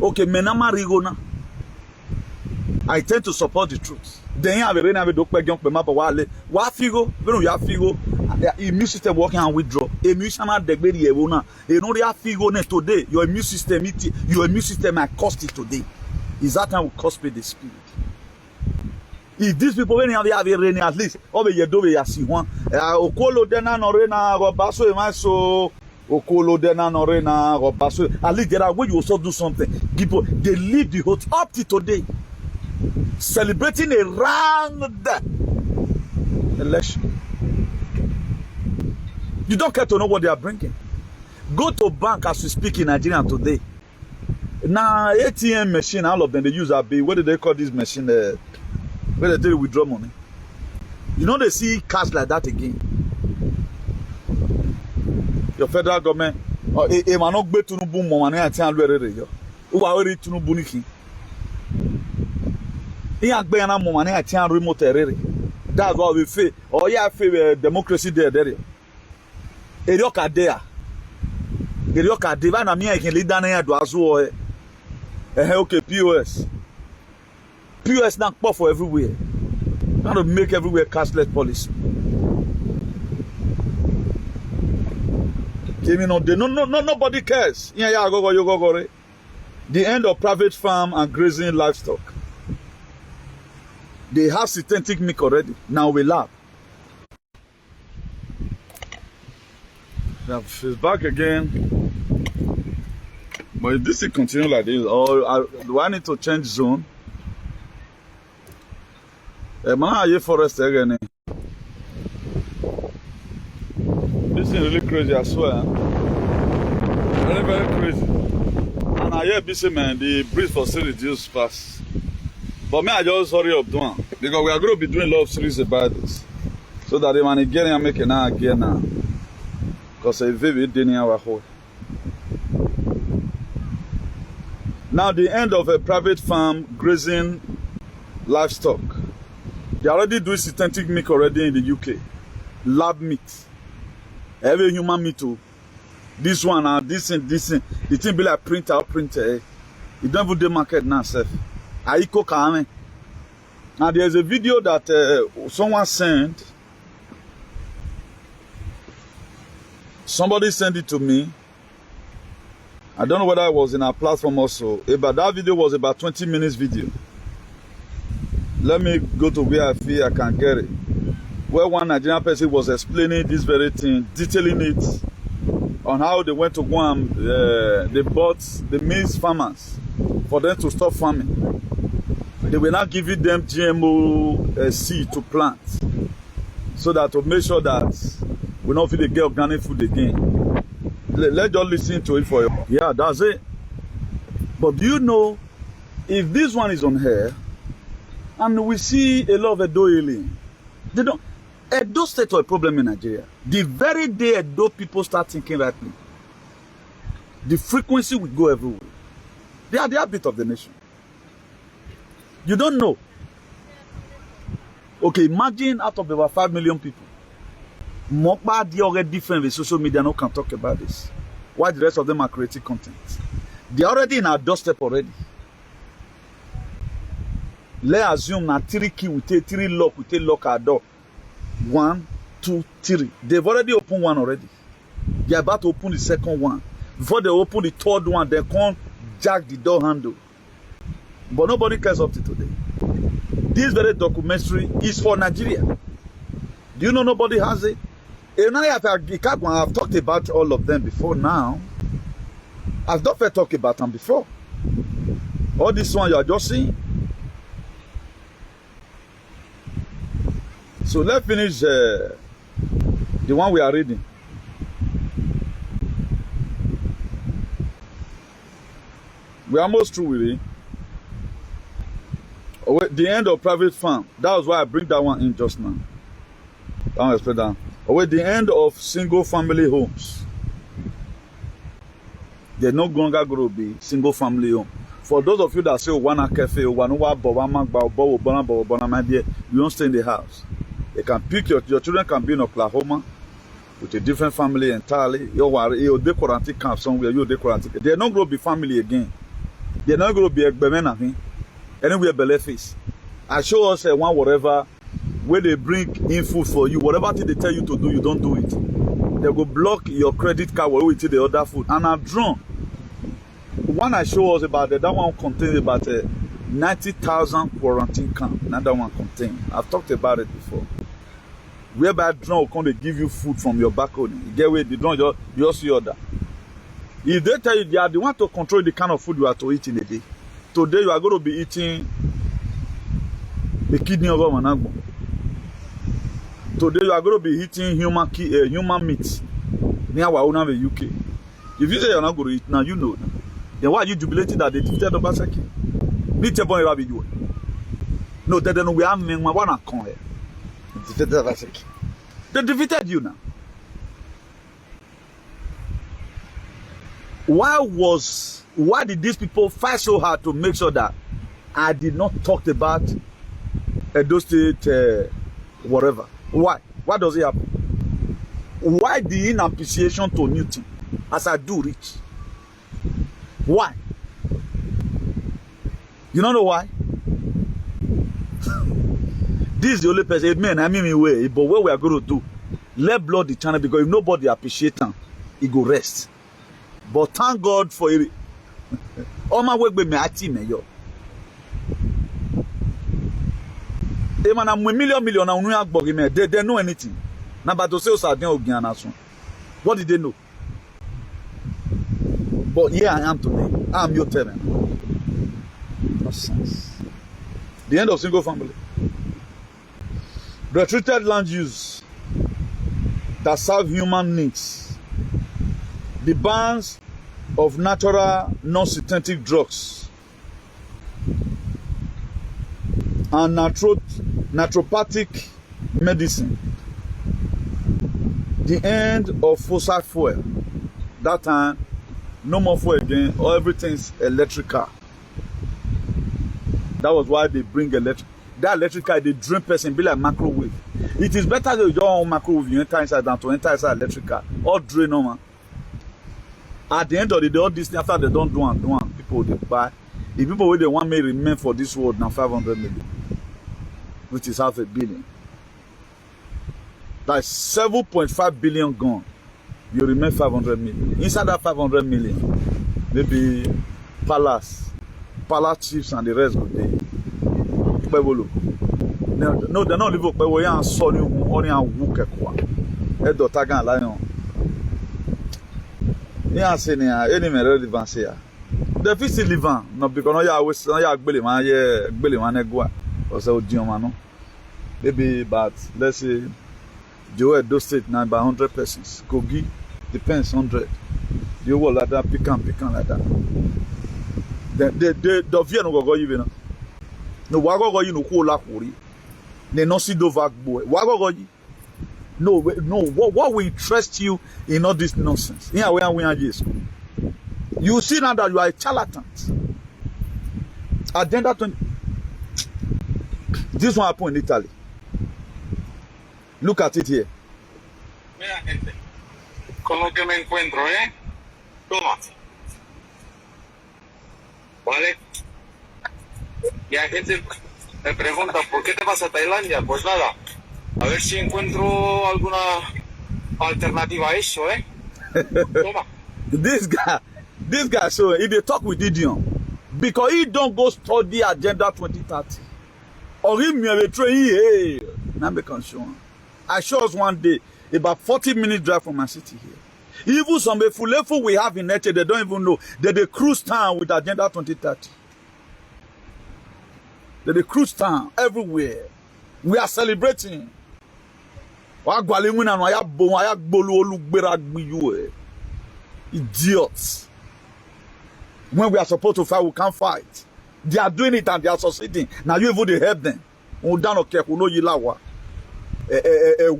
Okay, menama rigona. I tend to support the truth. Then you have a very dope young map of wale. What figure? When you have figure, immune system working and withdraw. Immune system at the baby evona. You know they have figure today. Your immune system might cost it today. Is that time will cost me the spirit? If these people when they have a at least over your do we see one. Okolo dena norena robaso emaso. Okolo dena norena robaso. At least there are way you also do something. People they leave the hotel up to today. celebrating a round election. You don't care to know what they are bringing. Go to bank as we speak in Nigeria today. Now ATM machine, all of them they use are big. What do they call this machine? Where they do withdraw money. You know they see cash like that again. Your federal government, a man not be to no boom money at ten already. Who are already to no buniki. He ain't be na money at ten remote area. That's what we feel. Oh yeah, feel democracy there. Erioka there. Erioka there. Na me I can lead down here do azu. Okay, POS. POS now pop for everywhere. Trying to make everywhere cashless policy. Nobody cares. Yeah, go. The end of private farm and grazing livestock. They have synthetic milk already. Now we laugh. She's back again. But if this will continue like this, or do I need to change zone? Man, are you forest again? This is really crazy, I swear. Very, very crazy. And I hear busy man, the breeze for still reduce fast. But me, I just hurry up doing because we are going to be doing a lot of series about this. So that the man get and make it now again now. Because a very day our whole. Now the end of a private farm grazing livestock. They already do synthetic milk already in the UK. Lab meat. Every human meat too. This one and this thing. The thing be like printer. It don't even the market now, sir. Aiko Kame. Now there's a video that someone sent. Somebody sent it to me. I don't know whether it was in our platform also. But that video was about 20 minutes video. Let me go to where I feel I can get it. Where one Nigerian person was explaining this very thing, detailing it on how they went to Guam, they bought the maize farmers for them to stop farming. They were not giving them GMO seed to plant so that to make sure that we don't feel they get organic food again. Let's just listen to it for you. Yeah, that's it. But do you know, if this one is on here, and we see a lot of Edo alien, they don't. Edo state a problem in Nigeria. The very day Edo people start thinking rightly, the frequency will go everywhere. They are the heartbeat of the nation. You don't know. Okay, imagine out of about 5 million people, Mokba they already different with social media. No can talk about this. Why the rest of them are creating content? They are already in our doorstep already. Let's assume na 3 key we take 3 lock, we take lock our door. 1, 2, 3. They've already opened one already. They're about to open the second one. Before they open the third one, they can't jack the door handle. But nobody cares up to today. This very documentary is for Nigeria. Do you know nobody has it? I've talked about all of them before now. I've not talked about them before. All this one you are just seeing. So let's finish the one we are reading. We're almost through with it. The end of private farm. That was why I bring that one in just now. Don't expect that. The end of single family homes. They're no longer going to be single family home. For those of you that say one cafe, you don't stay in the house. They can pick your children can be in Oklahoma with a different family entirely. You're quarantine camp somewhere. You're quarantine. They're not going to be family again. They're not going to be a anywhere Beleface. I show us one whatever where they bring in food for you. Whatever thing they tell you to do, you don't do it. They go block your credit card where we take the other food. And I'm drawn. One I show us about that one contains about 90,000 quarantine camp. Another one contains. I've talked about it before. Whereby drone will come to give you food from your back home. You get where the drone you also order. If they tell you they are the one to control the kind of food you are to eat in a day. Today you are going to be eating a kidney of a managbo. Today you are going to be eating human meat near Wauna, the UK. If you say you're not going to eat now, you know. Then why are you jubilating that they defeated OBASEKI? Need to point rabbi you. No, they don't know we have men one to come here. Defeated OBASEKI. They defeated you now. Why did these people fight so hard to make sure that I did not talk about Edo State whatever? Why? Why does it happen? Why the inappreciation to Newton as I do rich? Why? You don't know why? This is the only person, man, I mean, way, but what we are going to do, let blood the channel, because if nobody appreciates them, it go rest. But thank God for it. All my work with me, I team yo. They man, I'm million they know anything. Now, but to say what did they know? But here I am today. I'm your tenant. Nonsense. The end of single family. Retreated land use that serve human needs. The bans of natural, non-synthetic drugs and naturopathic medicine. The end of fossil fuel. That time, no more fuel again, or everything's electrical. That was why they bring electric. That electrical, they dream person be like microwave. It is better that you don't want microwave, you enter inside than to enter inside electrical. Or drain normal. At the end of the day, all this thing, after they don't do one, people they buy. The people who they want may remain for this world now 500 million, which is $500 million. That's 7.5 billion gone. You remain 500 million. Inside that 500 million, maybe palace chiefs and the rest go there. No, they're not living where you saw you only and walk a qua. Head of Tagan Lion. Yeah, saying any relevance here. The fish living, not because I always belly man, go or so Diomano. Maybe, but let's say Joe Edo State now by 100 persons. Kogi depends 100. You will like that, pick like that. The fear no go you know. No, wago you know who lack worry. They no see do vac boy. Wago no, what will interest you in all this nonsense? Here we are school. You see now that you are a charlatan. Agenda 20. This one happened in Italy. Look at it here. Mira, gente, con lo que me encuentro, Toma. ¿Vale? Y la gente me pregunta, ¿por qué te vas a Tailandia? Pues nada, a ver si encuentro alguna alternativa a eso, Toma. This guy, so if they talk with Gideon, because he don't go study Agenda 2030, or him me train here, now become sure. I show us one day about 40-minute drive from my city here. Even some full we have in nature, they don't even know that they cruise town with Agenda 2030. They cruise town everywhere. We are celebrating. Idiots. When we are supposed to fight, we can't fight. They are doing it and they are succeeding. Now you even help them.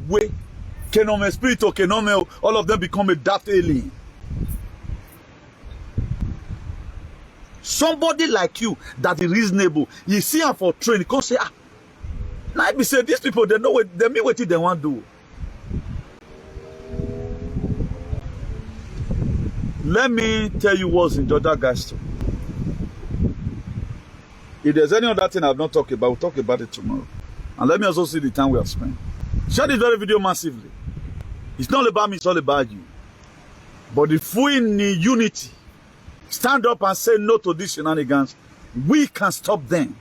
Way. Spirit or all of them become a daft alien. Somebody like you that is reasonable, you see her for training, you can say, now I be say these people they know what they mean what they want to do. Let me tell you what's in Georgia guys too. If there's any other thing I've not talked about, we'll talk about it tomorrow. And let me also see the time we have spent. Share this very video massively. It's not about me, it's all about you. But if we in unity stand up and say no to these shenanigans, we can stop them.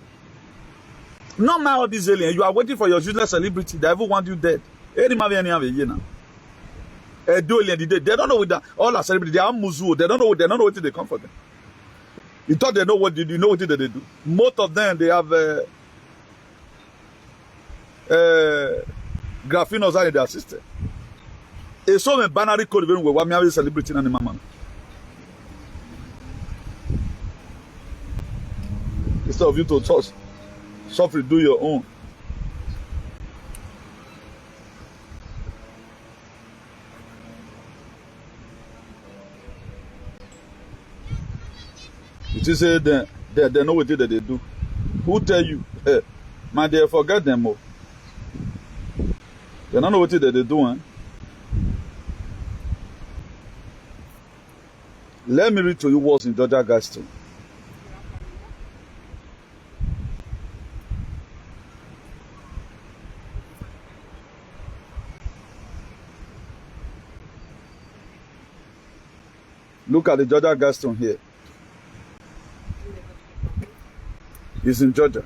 No matter all these aliens, you are waiting for your useless celebrity. They ever want you dead. They don't know with that. All our celebrities, they are muzu. They don't know what they come for them. You thought they know what you know what they do. Most of them they have graphene was in their system. A so many binary code even where we are celebrating and mama. Instead of you to touch, suffer, do your own. It is say they know what that they do. Who tell you? My dear, forget them all. They don't know what they do. Hein? Let me read to you what's in Georgia Gaston. Look at the Georgia Gaston here. It's in Georgia.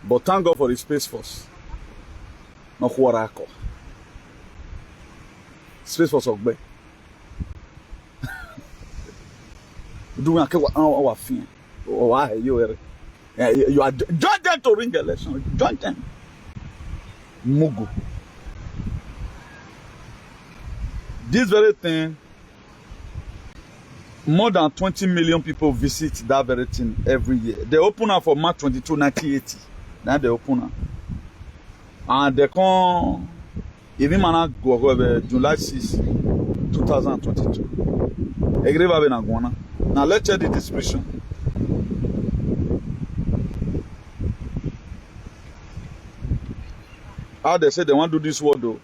But thank God for the Space Force. Not Huarako. Space Force of Bay. Do our fear. Oh, why you are join them to ring election. Join them. Mugu. This very thing, more than 20 million people visit that very thing every year. They open up for March 22, 1980. Now they open up. And they come, even go July 6, 2022. Now let's check the description. How they say they want to do this word though.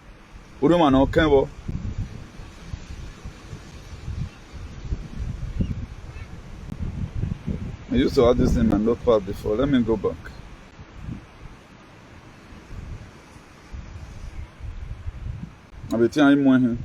I used to have this in my notepad before. Let me go back. I'll be telling you more here.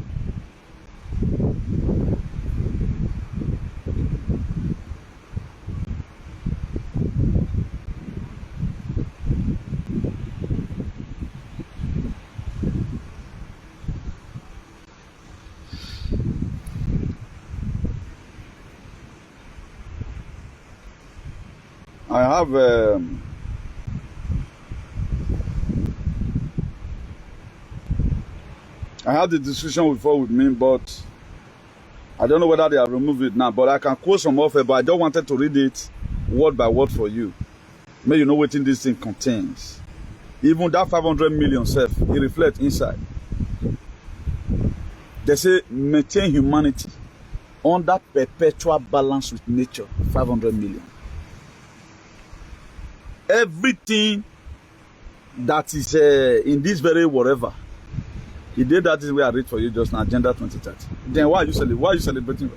I have the description before with me, but I don't know whether they have removed it now. But I can quote some of it, but I just wanted to read it word by word for you. May you know what this thing contains. Even that 500 million self, it reflects inside. They say maintain humanity under perpetual balance with nature. 500 million. Everything that is in this very whatever, he did that is where I read for you just now, Agenda 2030. Then why are you celebrating? Why are you celebrating?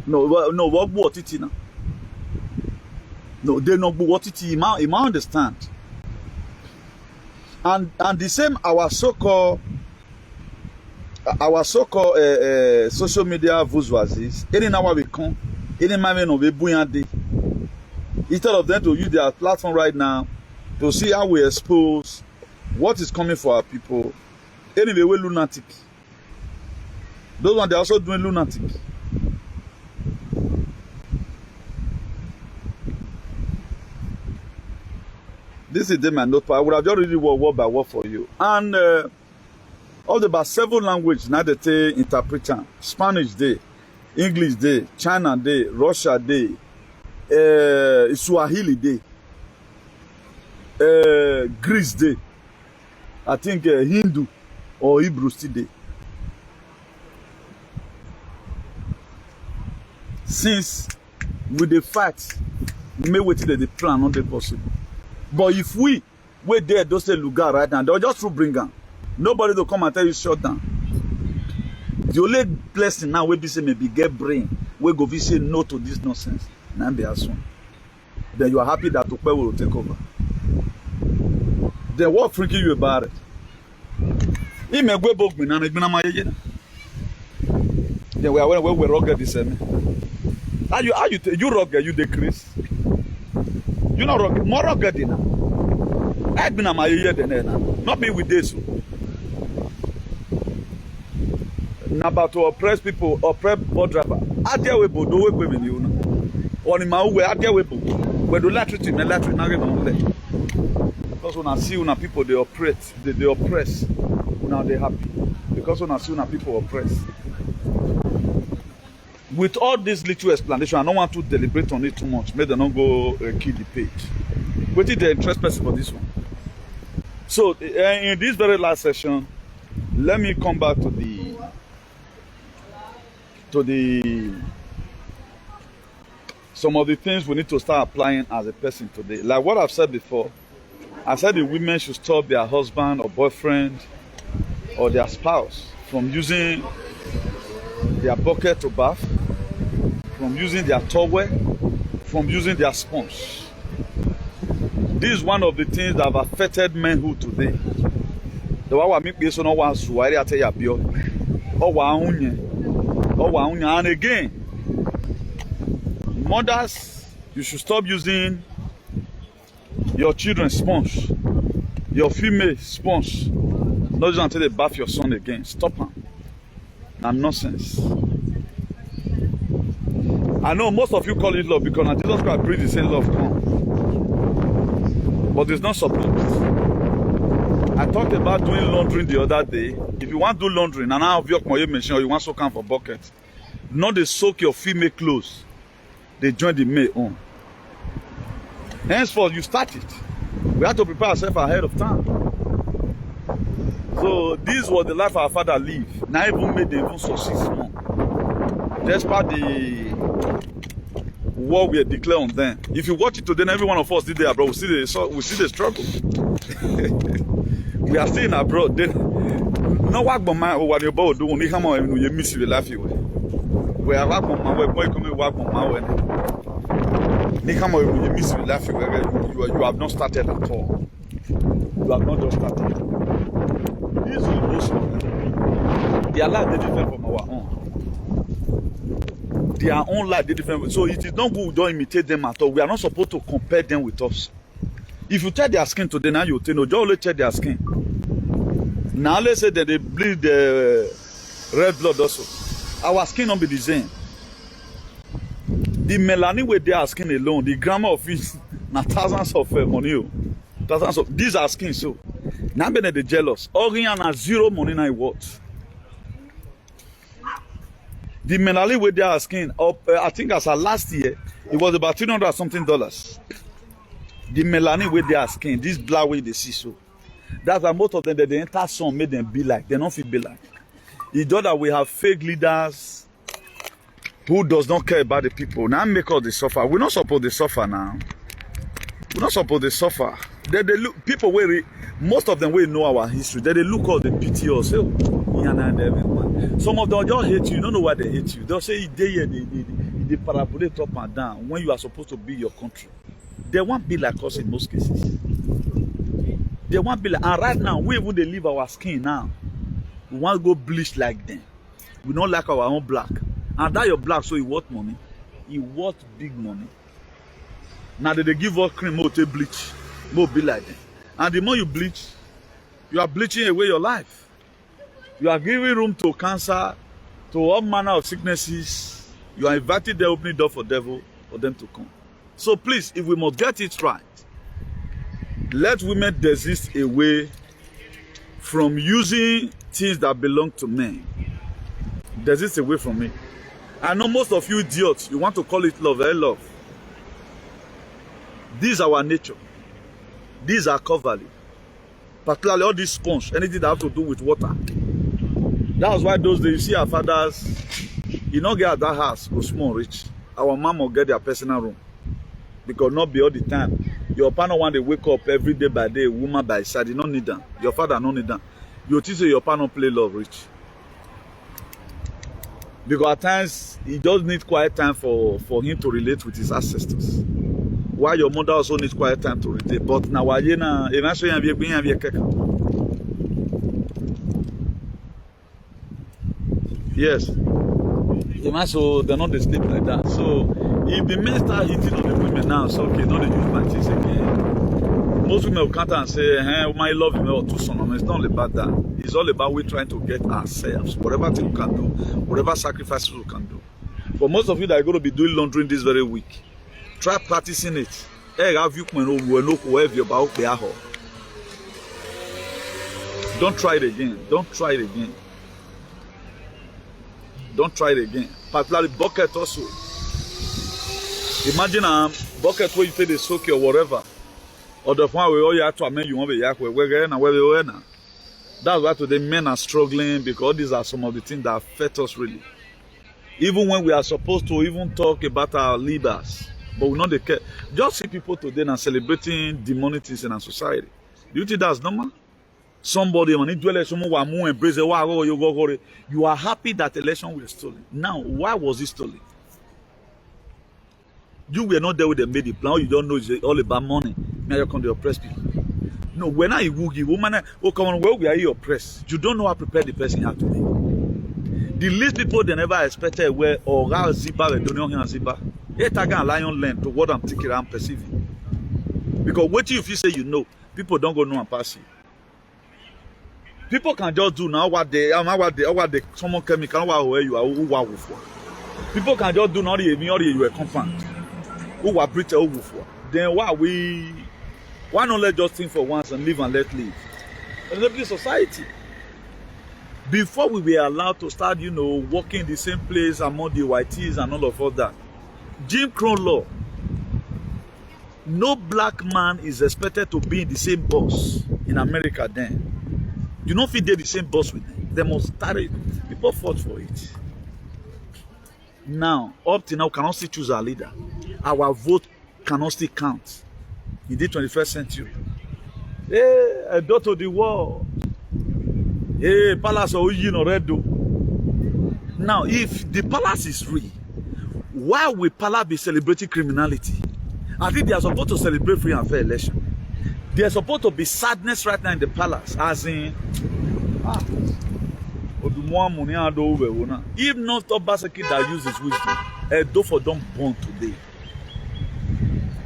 No, what it now? No, they know what it is. You might understand. And the same our so-called social media bourgeoisies. Any now we come, any man no be buyande. Instead of them to use their platform right now to see how we expose what is coming for our people. Anyway, we're lunatic. Those ones, they're also doing lunatic. This is my notepad. I would have just read it word by word for you. And of the about 7 languages, now they interpret Spanish day, English day, China day, Russia day, Swahili day, Greece day, I think Hindu or Hebrew day. Since with the facts, may wait till the plan not possible. But if we there, those say Lugar right now, they'll just bring them. Nobody will come and tell you shut down. The only blessing now we be say maybe get brain, we go be say no to this nonsense. Now be as soon. Then you are happy that Tukpe will take over. Then what freaking you about it? Then we are when we rugged this same. Are you rugged? You decrease. You not rugged, more rugged now. I've been my year than not be with this. Now about to oppress people, oppress bus driver. I tell we bodo we women you know. On my way, I get weapon. Where the latrine, the latrine, not even on there. Because when I see when people they oppress, they oppress, now they happy. Because when I see when people oppress. With all this little explanation, I don't want to deliberate on it too much. Make them not go kill the page. What is the interest person for this one? So in this very last session, let me come back to the some of the things we need to start applying as a person today. Like what I've said before, I said the women should stop their husband or boyfriend or their spouse from using their bucket to bath, from using their towel, from using their sponge. This is one of the things that have affected manhood today. The one make me so no one suwari ate ya bio. And again, mothers, you should stop using your children's sponge, your female sponge. Not just until they bath your son again. Stop them. Now nonsense. I know most of you call it love because now Jesus Christ preached the same love come. But it's not supposed. I talked about doing laundry the other day. If you want to do laundry, and now have your machine or you want to soak for buckets, not they soak your female clothes. They join the male on. Henceforth, you start it. We have to prepare ourselves ahead of time. So this was the life our father lived. Now even made them even succeed small. Despite the war we declared on them. If you watch it today, every one of us did there, bro. We see the struggle. We are still in abroad. No work but my what you both do. You come on, you miss you laugh you. We are work on my way. Boy, come work on my way. You come on, you miss you laugh you. You have not started at all. You have not just started. These are also their life they different from our own. Their own life they different. So it is not good we don't imitate them at all. We are not supposed to compare them with us. If you check their skin today, now you tell no, just only check their skin. Now let's say that they bleed the red blood also. Our skin don't be the same. The melanin with their skin alone, the grammar of it, now thousands of money. Thousands of these are skin so. Now when they jealous, Orient has zero money now what? The melanin with their skin up, I think as of last year, it was about $300 something. The melanin with their skin, this black way they see so. That's why most of them that they enter sun made them be like. They don't feel be like. It's just that we have fake leaders who does not care about the people. Now make all the suffer. We're not supposed to suffer now. We're not supposed to suffer. They look people where most of them will know our history. They look all the pity or say, some of them just hate you. You don't know why they hate you. They'll say they parabolic up and down when you are supposed to be your country. They won't be like us in most cases. They won't be like, and right now, we even they leave our skin now. We want to go bleach like them. We don't like our own black. And that your black, so it worth money. It worth big money. Now that they give us cream, more to bleach, more be like them. And the more you bleach, you are bleaching away your life. You are giving room to cancer, to all manner of sicknesses. You are inviting the opening door for devil for them to come. So please, if we must get it right, let women desist away from using things that belong to men. Desist away from it. I know most of you idiots, you want to call it love, love. This is our nature. These are coverly. Particularly all this sponge, anything that have to do with water. That's why those days you see our fathers, you don't get at that house, go small rich. Our mom will get their personal room. Because not be all the time. Your partner want to wake up every day by day, woman by side. You don't need that. Your father don't need that. You teach your partner play love rich. Because at times, he does need quiet time for him to relate with his ancestors. While your mother also needs quiet time to relate. But now, yes. So they're not sleep like that. So if the men start hitting on the women now, so okay, not they use my things again. Most women will come and say, hey, my love you or too son. It's not all about that. It's all about we trying to get ourselves. Whatever thing we can do, whatever sacrifices we can do. For most of you that are going to be doing laundry this very week, Try practicing it. Don't try it again. Don't try it again. Don't try it again. Particularly bucket also. Imagine a bucket where you take the soak or whatever. Or the one where all you have to amend you want to yak where now. That's why today men are struggling, because these are some of the things that affect us really. Even when we are supposed to even talk about our leaders, but we not the care. Just see people today now celebrating demonic things in our society. Do you think that's normal? Somebody when you embrace you are happy that election was stolen. Now, why was it stolen? You were not there with the made the plan. You don't know it's all about money. Now you come to oppress people. No, when I woman, oh come on, where we are you oppressed? You don't know how prepared the person had to be. The least people they never expected were or Ziba and Ziba. Etagan lion learn to what I'm thinking and perceiving. Because what if you say you know, people don't go know and pass you. People can just do now what they someone chemical where you are who are for. People can just do not even you are confirmed. Who are British over for. Then why not let just think for once and live and let live? It's a society. Before we were allowed to start, working in the same place among the whiteys and all of that. Jim Crow law. No black man is expected to be in the same bus in America then. You don't fit the same bus with them. They must start it. People fought for it. Now, up to now, we cannot still choose our leader. Our vote cannot still count in the 21st century. Hey, a daughter of the world. Hey, palace of OGIE no red do. Now, if the palace is real, why will palace be celebrating criminality? I think they are supposed to celebrate free and fair election. There's supposed to be sadness right now in the palace, as in, if not OBASEKI that uses wisdom, Edo for them born today.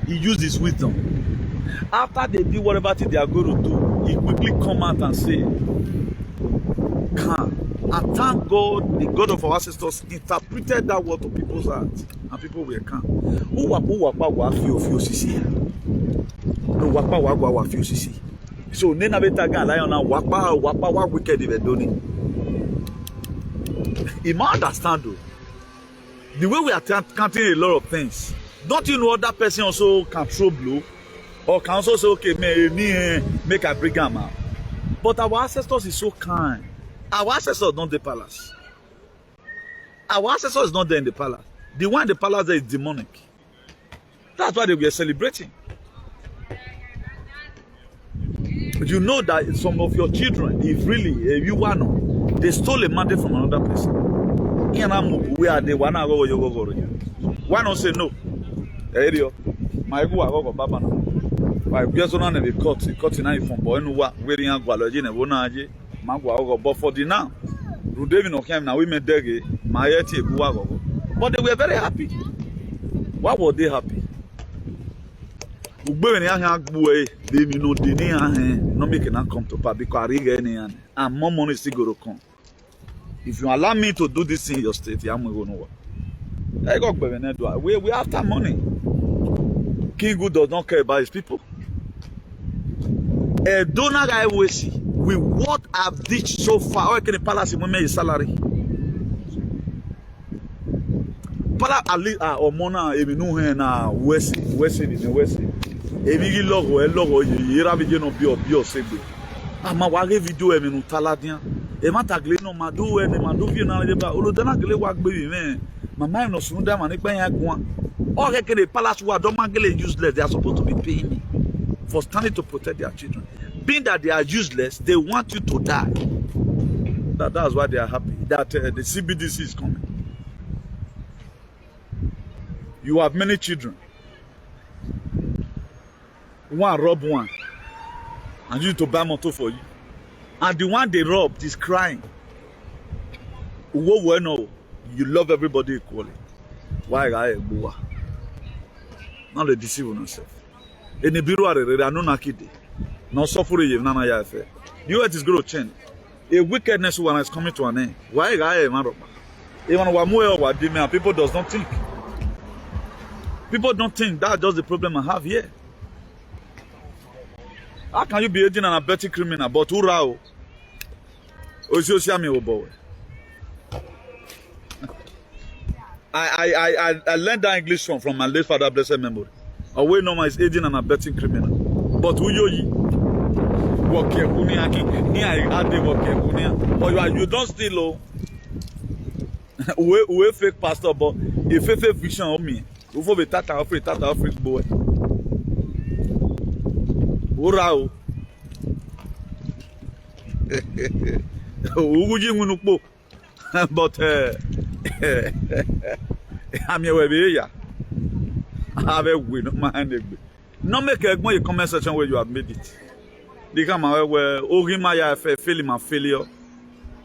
He used his wisdom. After they do whatever they are going to do, he quickly come out and say, "Come." And thank God, the God of our ancestors interpreted that word to people's hearts, and people were calm. So nena beta gan lion na wapa wicked if doni. You might understand though. The way we are counting a lot of things. Don't you know that person also can throw blow? Or can also say, okay, make a bring him out. But our ancestors is so kind. Our ancestors not the palace. Our ancestors is not there in the palace. The one in the palace there is demonic. That's why they were celebrating. You know that some of your children, if really you want to, they stole a mandate from another person. Where are they? Why not say no? My go baba now. Why just on the cut in from boy no wearing a gualogy and wonaje, Magua, but for the now, Rudevin of him now women dege, my but they were very happy. Why were they happy? Ugbe ni ahia agbuwe they no deni ahia no make it not come to pass because and more money still go to come. If you allow me to do this in your state, I'm going to work. We after money. King Good does not care about his people. A donor guy will see with what I've ditched so far. How can the palace even make his salary? Palace at least or mona if you know here now West in the West. If you logo you have no be segbe. Ama wage video e menu taladian. E ma tagle no ma do e ma do fi na je ba olodana gele wa gbe mi me. Mama no sunu da ma ni pe yan gun. All the palace who are useless, they are supposed to be paying me for standing to protect their children. Being that they are useless, they want you to die. That's why they are happy that the CBDC is coming. You have many children. One rob one, and you to buy motor for you. And the one they robbed is crying. You love everybody equally. Why are you? Not the deceive yourself. Any bureau are no nakide. No suffering you nana ya affair. The earth is going to change. A wickedness one is coming to an end. Why are you man? Even one more or what people does not think. People don't think that's just the problem I have here. How can you be aiding and abetting criminal? But Urao, I learned that English from my late father, blessed memory. Away normal is aiding and abetting criminal. But Uyoyi, work here, or you don't steal. We fake pastor, but if fake vision of me, we for be tata freak boy. Urao. Uguji munukpo. But I'm your way here. I have a win, man. No make a comment section where you have made it. They come where Ogimaya failing my failure,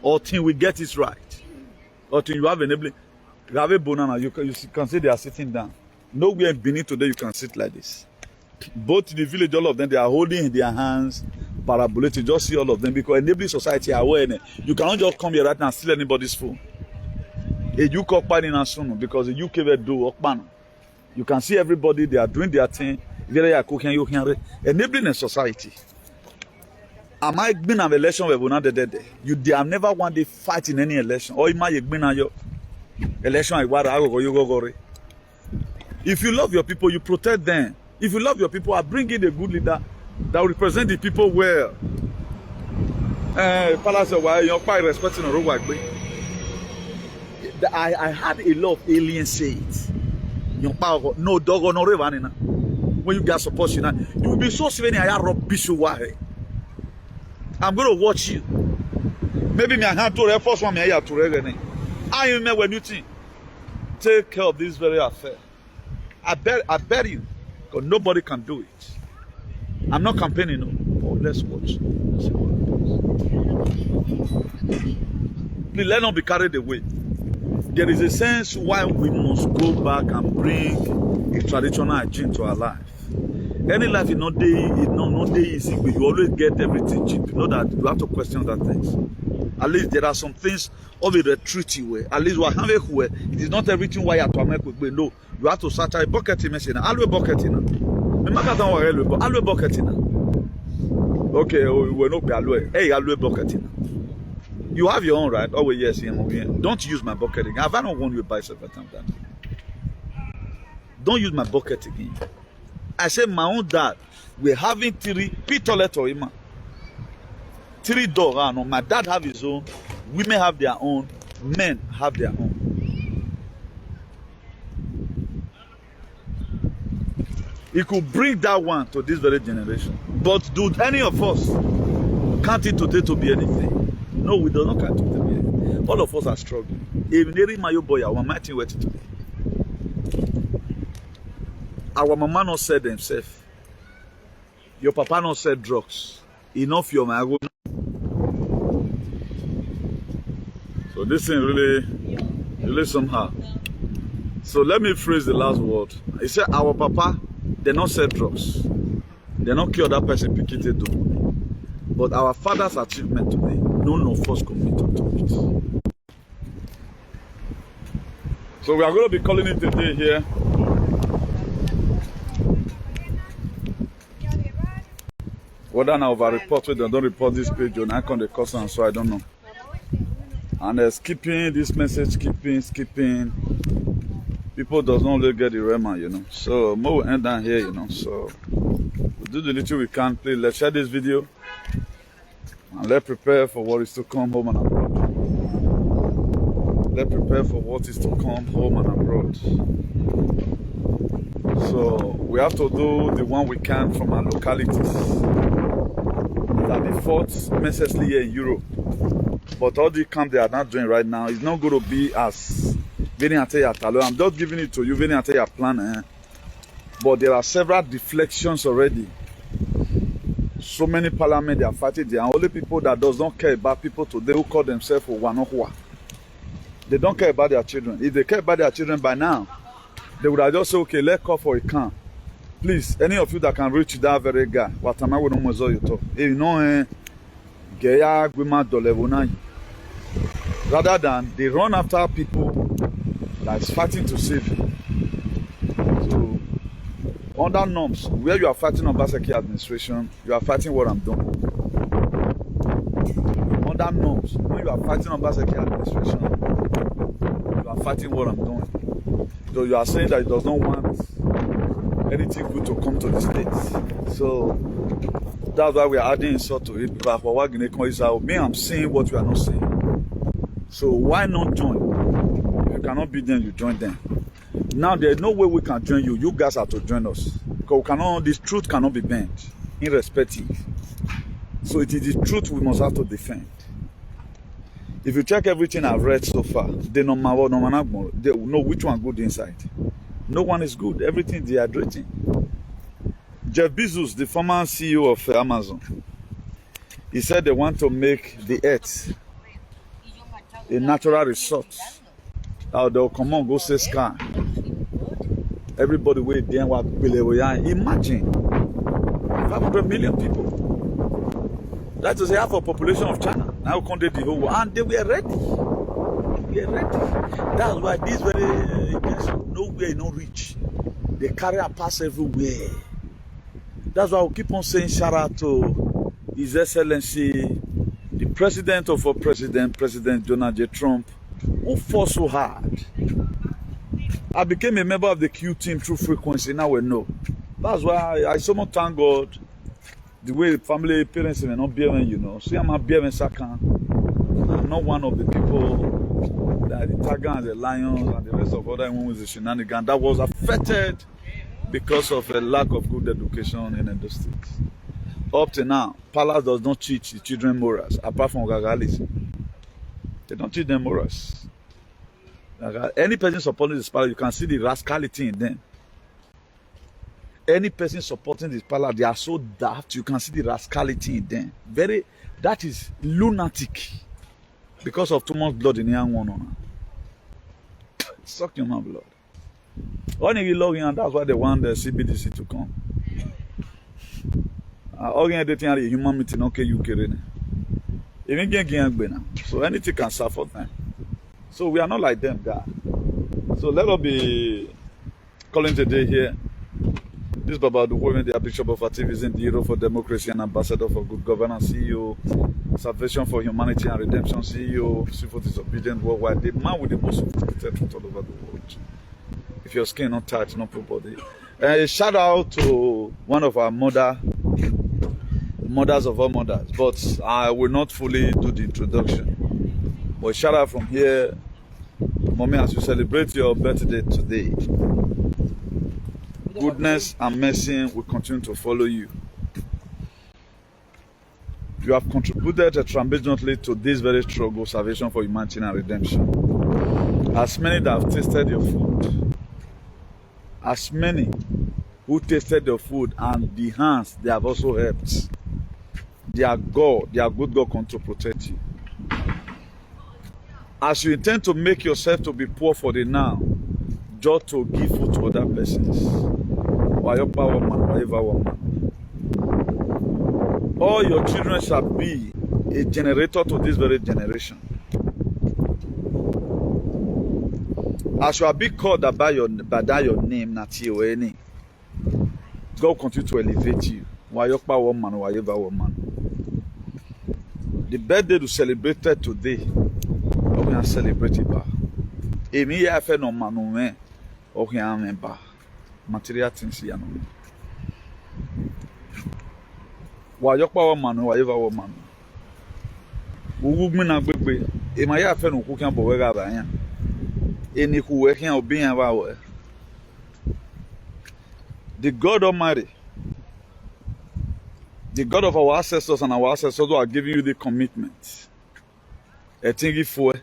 or think we get it right. Or till you have enabling, you have a banana, you can see they are sitting down. Nowhere in Benin today you can sit like this. Both in the village, all of them, they are holding in their hands, parabolating. Just see all of them because enabling society are aware. You cannot just come here right now and steal anybody's phone. You because the UK will do Okpano. You can see everybody, they are doing their thing. Enabling a society. Am I been an election where we're not dead? You have never won the fight in any election. Or am I been an election? If you love your people, you protect them. If you love your people, I bring in a good leader that will represent the people well. Palace, why you're quite respecting Orogwagbe. I had a lot of aliens say it. No dog or no river. When you guys support you, you will be so severe. I rubbish you. I'm going to watch you. Maybe me I have to first one me I have to read. I remember when you think take care of this very affair. I bet you, because nobody can do it. I'm not campaigning, no. But let's watch. Let's see what happens. Please let not be carried away. There is a sense why we must go back and bring a traditional hygiene to our life. Any life is not easy, but you always get everything cheap. You know that you have to question that things. At least there are some things of a retreat way. At least it is not everything why you have to make with no. You have to search a bucket in machine. Always bucket in. Always bucket in. Okay, we no be always. Hey, always bucket in. You have your own right. Oh yes, don't use my bucket again. Have I not won you a bicycle time? Don't use my bucket again. I said my own dad, we're having 3 toilet or ima. 3 doors. My dad have his own, women have their own, men have their own. He could bring that one to this very generation. But do any of us count it today to be anything? No, we do not count it to be anything. All of us are struggling. Even my boy, I want my team today. Our mama not said themselves. Your papa not said drugs. Enough your man. So this thing really somehow. So let me phrase the last word. He said our papa, they not said drugs. They not kill that person picketed do. But our father's achievement today, none of us committed to it. So we are going to be calling it a day here. Whether now over report or they don't report this page on icon the customer, so I don't know. And they're skipping this message, skipping. People does not really get the rema, you know. So more will end down here, you know. So we'll do the little we can. Please let's share this video and let's prepare for what is to come home and abroad. Let's prepare for what is to come home and abroad. So we have to do the one we can from our localities. That the fought mercilessly here in Europe. But all the camp they are not doing right now is not going to be as I'm just giving it to you, plan. But there are several deflections already. So many parliament they are fighting. There are only people that does not care about people today who call themselves Wanohua. They don't care about their children. If they care about their children by now, they would have just said, okay, let's call for a camp. Please, any of you that can reach that very guy, rather than they run after people that is fighting to save you. So under norms, where you are fighting OBASEKI administration, you are fighting what I'm doing. Under norms, when you are fighting OBASEKI administration, you are fighting what I'm doing. So you are saying that it does not want anything good to come to the States. So that's why we are adding insult to it. Because for what is out, me, I'm saying what you are not saying. So why not join? If you cannot beat them, you join them. Now there's no way we can join you. You guys have to join us. Because we cannot, this truth cannot be bent, irrespective. So it is the truth we must have to defend. If you check everything I've read so far, they know which one good inside. No one is good. Everything they are rating. Jeff Bezos, the former CEO of Amazon, he said they want to make the earth a natural resort. They'll come on, go say scan. Everybody wait there. Imagine 500 million people. That is half of the population of China. Now conquer the whole world, and they were ready. We are ready. That's why this very nowhere no reach. They carry a pass everywhere. That's why we keep on saying shout out to His Excellency, the President of our President Donald J. Trump, who fought so hard. I became a member of the Q team through frequency. Now we know. That's why I so much thank God. The way family parents may not be when you know. See, I'm a beer second. I'm not one of the people that the tiger and the lions and the rest of other women with the shenanigans that was affected because of a lack of good education in the states. Up to now, Palace does not teach the children morals, apart from Gagalism. They don't teach them morals. Any person supporting this palace, you can see the rascality in them. Any person supporting this palace, they are so daft, you can see the rascality in them. That is lunatic. Because of too much blood in the young one. Suck your blood. Only log in, and that's why they want the CBDC to come. Organizing a human meeting, okay, you can. Even getting so anything can suffer them. So we are not like them, guys. So let us be calling today here. This is Baba Duwomen, the Bishop of Activism, the hero for democracy and ambassador for good governance, CEO, Salvation for Humanity and Redemption, CEO, Civil Disobedient Worldwide, the man with the most sophisticated truth all over the world. If your skin not tight, not body. A shout out to one of our mothers of all mothers, but I will not fully do the introduction. But a shout out from here, Mommy, as you celebrate your birthday today. Goodness and mercy will continue to follow you. You have contributed tremendously to this very struggle, salvation for humanity and redemption. As many that have tasted your food, as many who tasted your food and the hands they have also helped, their God, their good God, come to protect you. As you intend to make yourself to be poor for the now, just to give food to other persons. All your children shall be a generator to this very generation. As you are being called by your name, Nati, God continue to elevate you. The birthday to celebrate today, we are celebrating. Emi ya fe no manume, okay, I'm material things here. Why your power man, whatever woman? Who na gbegbe? Ema ya fe no cooking bo we ga ba yan. Eni ku we kan obi yan ba we. The God Almighty, the God of our ancestors and our ancestors who are giving you the commitment. I think if we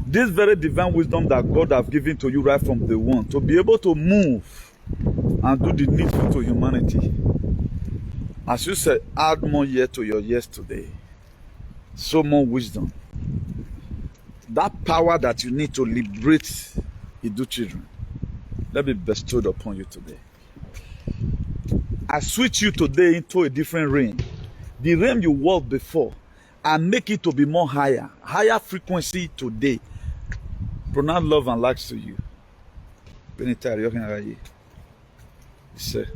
this very divine wisdom that God has given to you right from the one, to be able to move and do the needful to humanity. As you said, add more year to your years today. So more wisdom. That power that you need to liberate Idu children, let me bestowed upon you today. I switch you today into a different realm. The realm you walked before, and make it to be more higher frequency today. Pronounce love and likes to you. Penitentiary, you can say,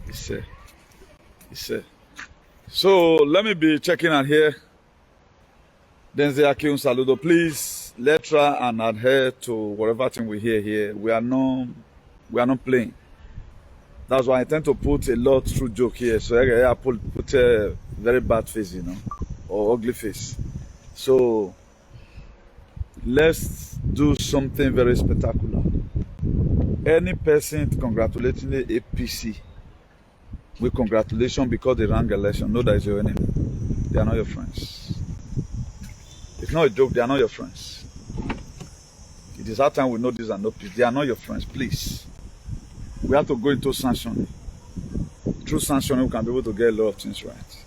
he said, he said. So let me be checking out here. Denze Akin Saludo, please let's try and adhere to whatever thing we hear here. We are not playing. That's why I tend to put a lot through joke here. So I put a very bad face, you know, or ugly face. So let's do something very spectacular. Any person congratulating the APC with congratulations because they ran election, know that is your enemy. They are not your friends. It's not a joke, they are not your friends. It is our time we know this and no peace. They are not your friends, please. We have to go into sanctioning. Through sanctioning, we can be able to get a lot of things right.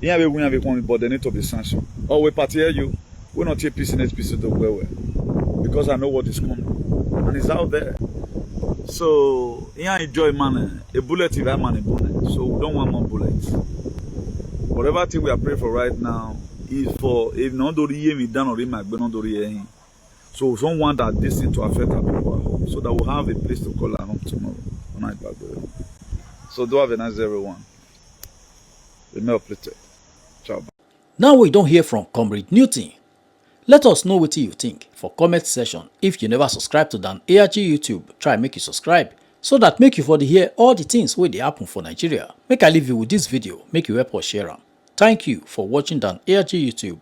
Yeah, we have a but they need to be sanctioned. Oh, we party here, you. We're not here peace in HPC to well. Because I know what is coming. And it's out there. So, yeah, enjoy man. A bullet is a man a bullet. So we don't want more bullets. Whatever thing we are praying for right now is for if not do me down or in my not do. So someone that this thing to affect our people at home. So that we'll have a place to call our home tomorrow. So do have a nice day, everyone. Remain uplifted. Ciao. Now we don't hear from Comrade Newton. Let us know what you think for comment section. If you never subscribe to Dan ARG YouTube, try make you subscribe so that make you for the hear all the things wey dey happen for Nigeria. Make I leave you with this video, make you help us share am. Thank you for watching Dan ARG YouTube.